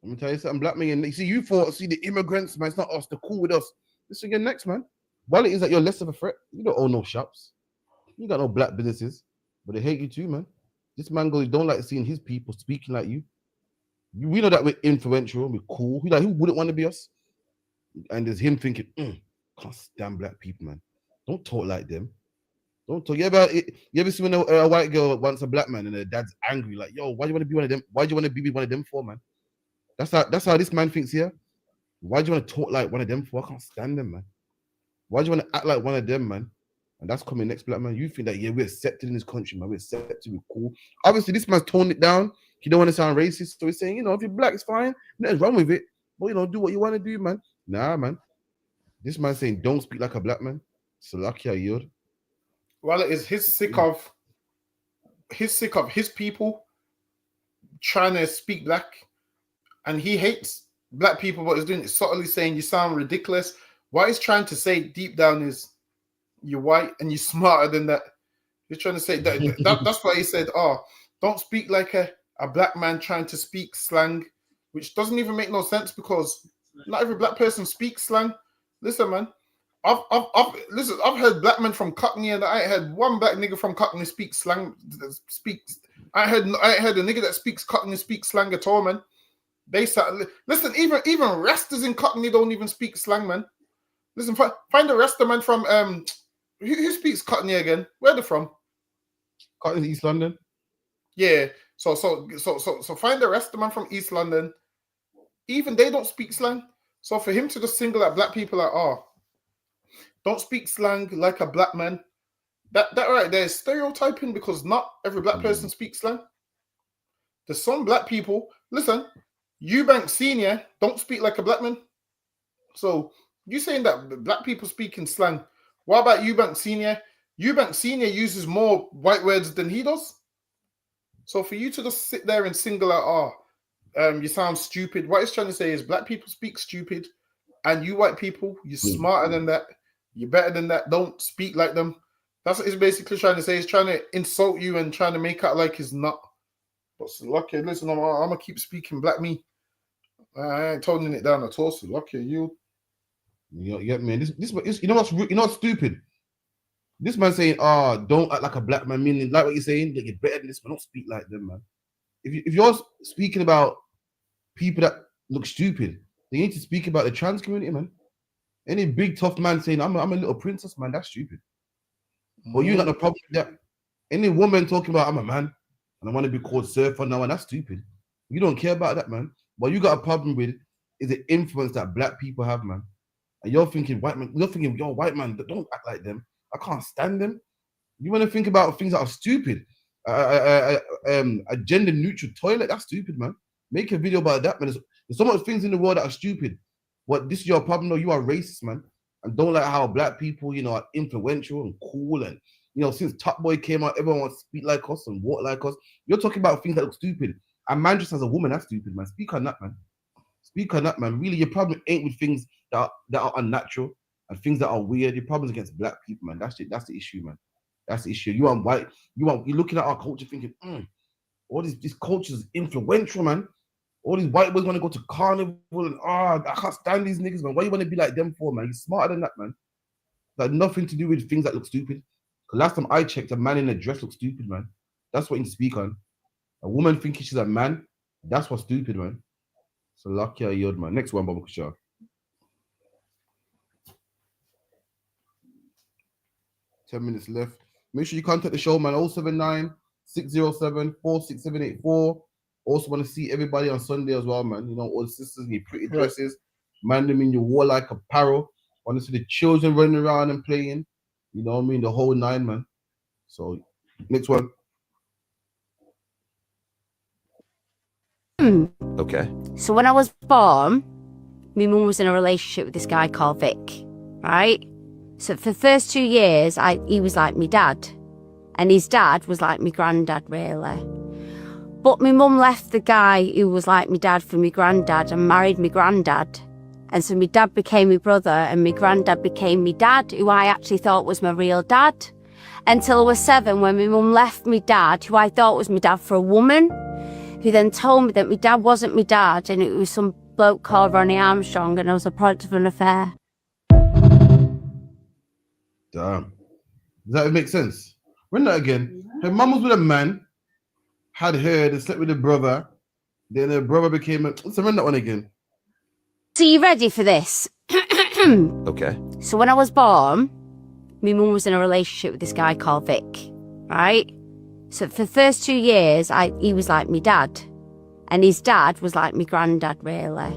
I'm gonna tell you something, black man. You see, you thought, see the immigrants, man, it's not us, they're cool with us. Listen again next, man. While it is that you're less of a threat, you don't own no shops. You got no black businesses, but they hate you too, man. This man goes, don't like seeing his people speaking like you. We know that we're influential, we're cool. Who wouldn't want to be us? And there's him thinking, can't stand black people, man. Don't talk like them. Don't talk. You ever see when a white girl wants a black man and her dad's angry, like, yo, why do you want to be one of them? Why do you want to be one of them for, man? That's how this man thinks here. Why do you want to talk like one of them for? I can't stand them, man. Why do you want to act like one of them, man? And that's coming next, black man. You think that, yeah, we're accepted in this country, man. We're accepted, we're cool. Obviously, this man's toned it down. He don't want to sound racist. So he's saying, you know, if you're black, it's fine. Nothing's wrong with it. But, you know, do what you want to do, man. Nah, man. This man's saying, don't speak like a black man. Salakia Yod. Well, it is he's sick of his people trying to speak black. And he hates black people, but he's doing it subtly saying you sound ridiculous. What he's trying to say deep down is you're white and you're smarter than that. He's trying to say that's why he said, don't speak like a black man trying to speak slang, which doesn't even make no sense because not every black person speaks slang. Listen, man. I've heard black men from Cockney and I ain't heard one black nigga from Cockney speak slang. I ain't heard a nigga that speaks Cockney speak slang at all, man. They sound, listen, even Rastas in Cockney don't even speak slang, man. Listen, find a Rasta man from who speaks Cockney again? Where they from? Cockney, East London. Yeah. So find a Rasta man from East London. Even they don't speak slang. So for him to just single out black people like, don't speak slang like a black man. That right there is stereotyping because not every black person speaks slang. There's some black people. Listen, Eubank Senior don't speak like a black man. So you saying that black people speak in slang? What about Eubank Senior? Eubank Senior uses more white words than he does. So for you to just sit there and single out, you sound stupid. What he's trying to say is black people speak stupid. and you white people, you're smarter than that. You're better than that. Don't speak like them. That's what he's basically trying to say. He's trying to insult you and trying to make out like he's not. But lucky, listen, I'm gonna keep speaking black me. I ain't toning it down at all. So lucky you. You get me? You know what's stupid? This man saying, don't act like a black man, meaning like what you're saying, that you're better than this man. Don't speak like them, man. If you're speaking about people that look stupid, they need to speak about the trans community, man. Any big tough man saying, I'm a little princess, man, that's stupid. But you got no problem with that. Any woman talking about I'm a man and I want to be called surfer now, and that's stupid. You don't care about that, man. What you got a problem with is the influence that black people have, man. And you're thinking, white man, yo, white man, don't act like them. I can't stand them. You want to think about things that are stupid. A gender neutral toilet, that's stupid, man. Make a video about that, man. There's so much things in the world that are stupid. What this is your problem? No, you are racist, man. And don't like how black people, are influential and cool. And since Top Boy came out, everyone wants to speak like us and walk like us. You're talking about things that look stupid. And man, just as a woman, that's stupid, man. Speak on that, man. Speak on that, man. Really, your problem ain't with things that are unnatural and things that are weird. Your problem's against black people, man. That's it. That's the issue, man. That's the issue. You are white. You're looking at our culture thinking, all this culture is influential, man. All these white boys want to go to carnival and I can't stand these niggas, man. Why you want to be like them for, man? You're smarter than that, man. Like nothing to do with things that look stupid. Last time I checked, a man in a dress looks stupid, man. That's what you need to speak on. A woman thinking she's a man, that's what's stupid, man. So lucky I yield, man. Next one, Baba Kushar. Ten minutes left. Make sure you contact the show, man. 079 607 46784. Also want to see everybody on Sunday as well, man. All the sisters in your pretty dresses, man, them in your warlike apparel. Want to see the children running around and playing. You know what I mean? The whole nine, man. So, next one. Okay. So when I was born, my mum was in a relationship with this guy called Vic, right? So for the first 2 years, he was like my dad. And his dad was like my granddad, really. But my mum left the guy who was like my dad for my granddad and married my granddad. And so my dad became my brother and my granddad became my dad, who I actually thought was my real dad. Until I was 7 when my mum left my dad, who I thought was my dad, for a woman, who then told me that my dad wasn't my dad and it was some bloke called Ronnie Armstrong and I was a product of an affair. Damn. Does that make sense? Run that again. Her mum was with a man, had her, they slept with her brother, then her brother became a... Let's run that one again. So you ready for this? Okay. So when I was born, my mum was in a relationship with this guy called Vic, right? So for the first 2 years, he was like my dad. And his dad was like my granddad, really.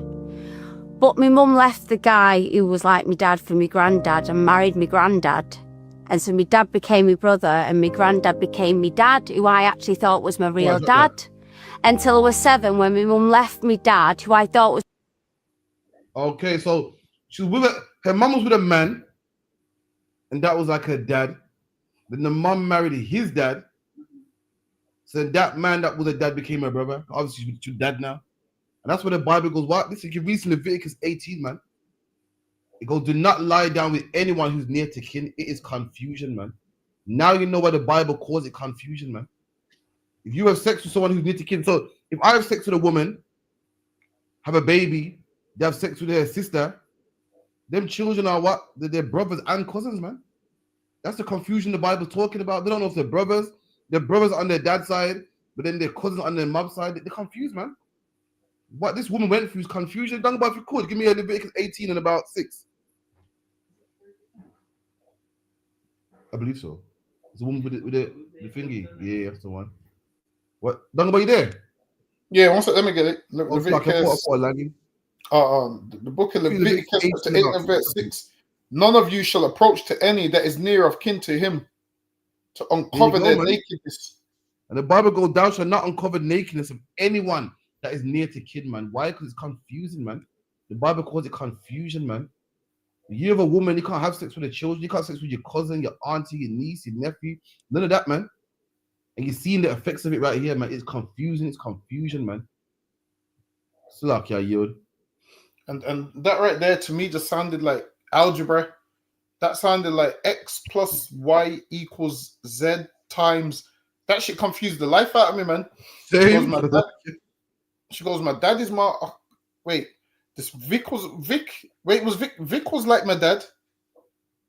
But my mum left the guy who was like my dad for my granddad and married my granddad. And so my dad became my brother and my granddad became my dad, who I actually thought was my real dad. Until I was 7 when my mum left my dad, who I thought was... Okay, so she was with her mum was with a man, and that was like her dad. Then the mum married his dad. So that man that was her dad became her brother. Obviously, she's with your dad now. And that's where the Bible goes, what? Listen, you read Leviticus 18, man. It goes, do not lie down with anyone who's near to kin. It is confusion, man. Now you know why the Bible calls it confusion, man. If you have sex with someone who's near to kin, so if I have sex with a woman, have a baby, they have sex with their sister, them children are what? They're brothers and cousins, man. That's the confusion the Bible's talking about. They don't know if they're brothers on their dad's side, but then their cousins on their mom's side. They're confused, man. What this woman went through is confusion. Don't about if you could. Give me a Leviticus 18 and about 6. I believe so. It's a woman with the thingy. Yeah, that's the one. What? Don't about you there? Yeah, one sec, let me get it. Leviticus. The book of Leviticus, chapter 8 and verse 6. None of you shall approach to any that is near of kin to him to uncover their nakedness. And the Bible goes, thou shalt not uncover nakedness of anyone that is near to kin, man. Why? Because it's confusing, man. The Bible calls it confusion, man. You have a woman, you can't have sex with the children, you can't have sex with your cousin, your auntie, your niece, your nephew, none of that, man. And you're seeing the effects of it right here, man. It's confusion, man. Slack, yeah, yield. And that right there to me just sounded like algebra. That sounded like x plus y equals z times. That shit confused the life out of me, man. She goes, Same. my dad. She goes, my dad is my. Wait, this Vic was Vic. Wait, was Vic? Vic was like my dad.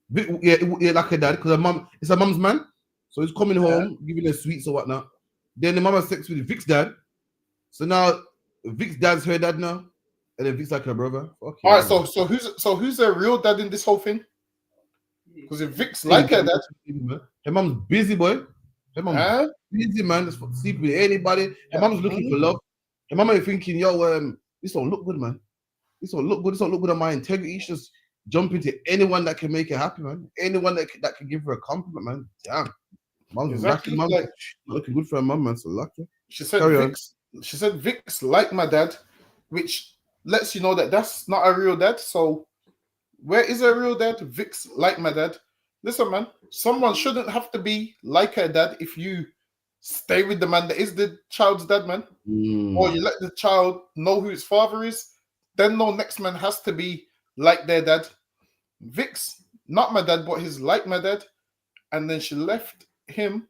Vic, yeah, like her dad, because her mum, it's her mum's man. So he's coming home, giving her sweets or whatnot. Then the mum has sex with Vic's dad. So now Vic's dad's her dad now, and then Vic's like her brother. Okay, All right, so who's their real dad in this whole thing? Because if Vic's like her dad, her mom's busy, boy. Her mom's busy, man. Just sleeping with anybody. Her mom's looking for love. Her mama is thinking, yo, this don't look good, man. This don't look good. This don't look good on my integrity. She just jump into anyone that can make her happy, man. Anyone that can give her a compliment, man. Damn. Mom's exactly. racking, Like, looking good for her mum, man. So lucky. She said Vic's like my dad, which lets you know that that's not a real dad. So where is a real dad? Vic's like my dad. Listen, man, someone shouldn't have to be like her dad if you stay with the man that is the child's dad, man. Or you let the child know who his father is, then no next man has to be like their dad. Vic's not my dad, but he's like my dad. And then she left him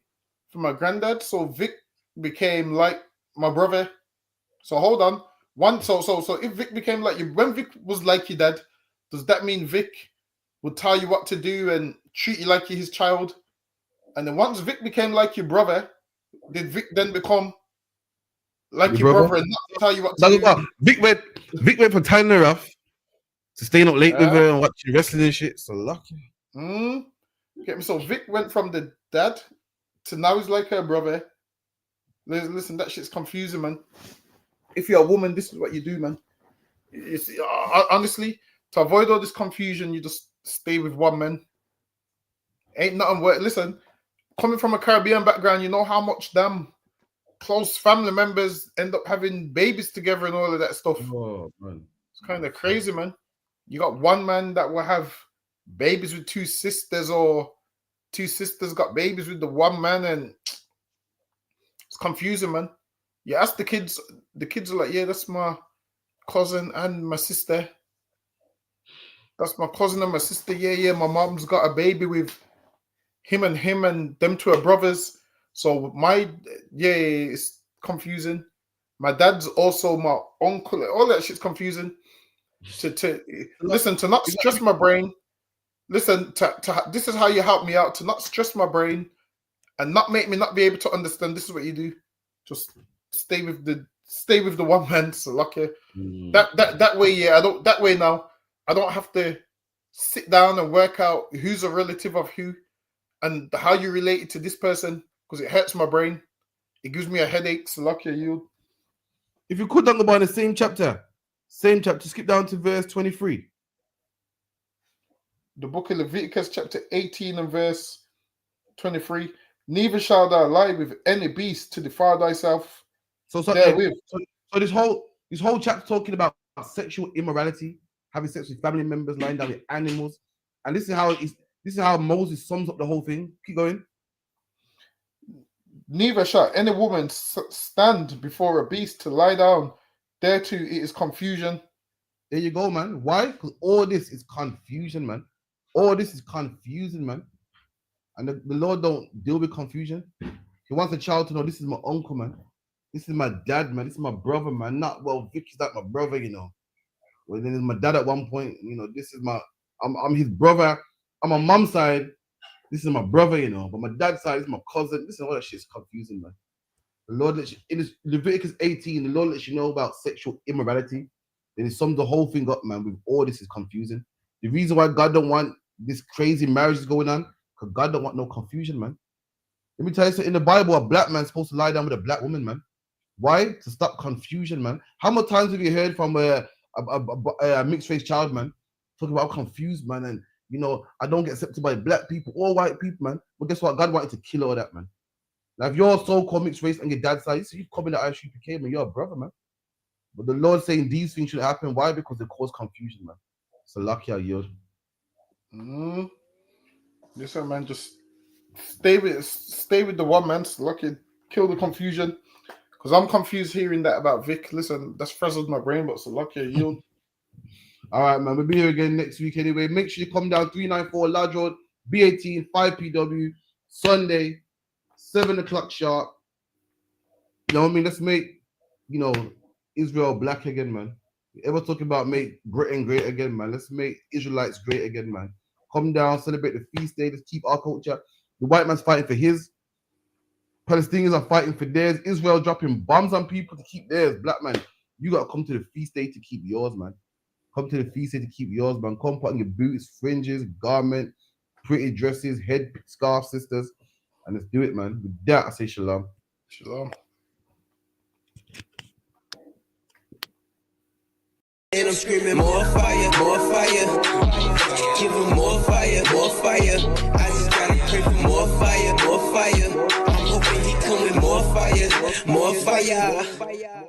for my granddad. So Vic became like my brother. So hold on. So if Vic became like you, when Vic was like your dad, does that mean Vic would tell you what to do and treat you like you're his child? And then once Vic became like your brother, did Vic then become like your brother and not tell you what to do? Vic went from tying her off to staying up late with her and watching wrestling and shit. So lucky. Get me? So Vic went from the dad to now he's like her brother. Listen, that shit's confusing, man. If you're a woman, this is what you do, man. Honestly, to avoid all this confusion, you just stay with one man. Ain't nothing worth. Listen, coming from a Caribbean background, you know how much damn close family members end up having babies together and all of that stuff. Oh, man. It's kind of crazy, man. You got one man that will have babies with two sisters, or two sisters got babies with the one man, and it's confusing, man. You ask the kids are like, yeah, that's my cousin and my sister. That's my cousin and my sister. Yeah, my mom's got a baby with him and them two are brothers. So it's confusing. My dad's also my uncle. All that shit's confusing. To listen, to not stress my brain. Listen, this is how you help me out, to not stress my brain and not make me not be able to understand. This is what you do. Just stay with the one man. So lucky. That way, yeah. That way now, I don't have to sit down and work out who's a relative of who and how you related to this person, because it hurts my brain. It gives me a headache. So lucky you. If you could talk about the same chapter, skip down to verse 23. The book of Leviticus, chapter 18 and verse 23. Neither shall thou lie with any beast to defile thyself. So this whole chapter talking about sexual immorality, having sex with family members, lying down with animals, and this is how Moses sums up the whole thing. Keep going. Neither shall any woman stand before a beast to lie down. Thereto it is confusion. There you go, man. Why? Because all this is confusion, man. All this is confusing, man. And the Lord don't deal with confusion. He wants the child to know, this is my uncle, man. This is my dad, man. This is my brother, man. Not, well, Vicky's like my brother, you know. Well, then my dad at one point, you know, this is I'm his brother. On my mom's side, this is my brother, you know. But my dad's side is my cousin. Listen, all that shit's confusing, man. The Lord lets you, in Leviticus 18, the Lord lets you know about sexual immorality. Then he sums the whole thing up, man, with all this is confusing. The reason why God don't want this crazy marriage going on, because God don't want no confusion, man. Let me tell you something. In the Bible, a black man's supposed to lie down with a black woman, man. Why? To stop confusion, man. How many times have you heard from a mixed race child, man, talking about confused, man, and you know, I don't get accepted by black people or white people, man. But guess what? God wanted to kill all that, man. Now, if you're so-called mixed race and your dad's side, you come in the ISUPK, man, you're a brother, man. But the Lord saying these things should happen. Why? Because they cause confusion, man. So lucky I yield. Listen, man, just stay with the one man. So lucky, kill the confusion. Because I'm confused hearing that about Vic. Listen, that's frazzled my brain, but so lucky I yield. All right, man. We'll be here again next week anyway. Make sure you come down 394 Lodge Road, B18, 5 PW, Sunday, 7 o'clock sharp. You know what I mean? Let's make, you know, Israel black again, man. Ever talking about make Britain great again, man? Let's make Israelites great again, man. Come down, celebrate the feast day. Let's keep our culture. The white man's fighting for his. Palestinians are fighting for theirs. Israel dropping bombs on people to keep theirs. Black man, you got to come to the feast day to keep yours, man. Come to the feast day to keep yours, man. Come put on your boots, fringes, garment, pretty dresses, head scarf, sisters. And let's do it, man. With that, I say shalom. Shalom. And I'm screaming more fire, more fire. Give them more fire, more fire. I just gotta pray for more fire, more fire. I'm hoping he come with more fire, more fire.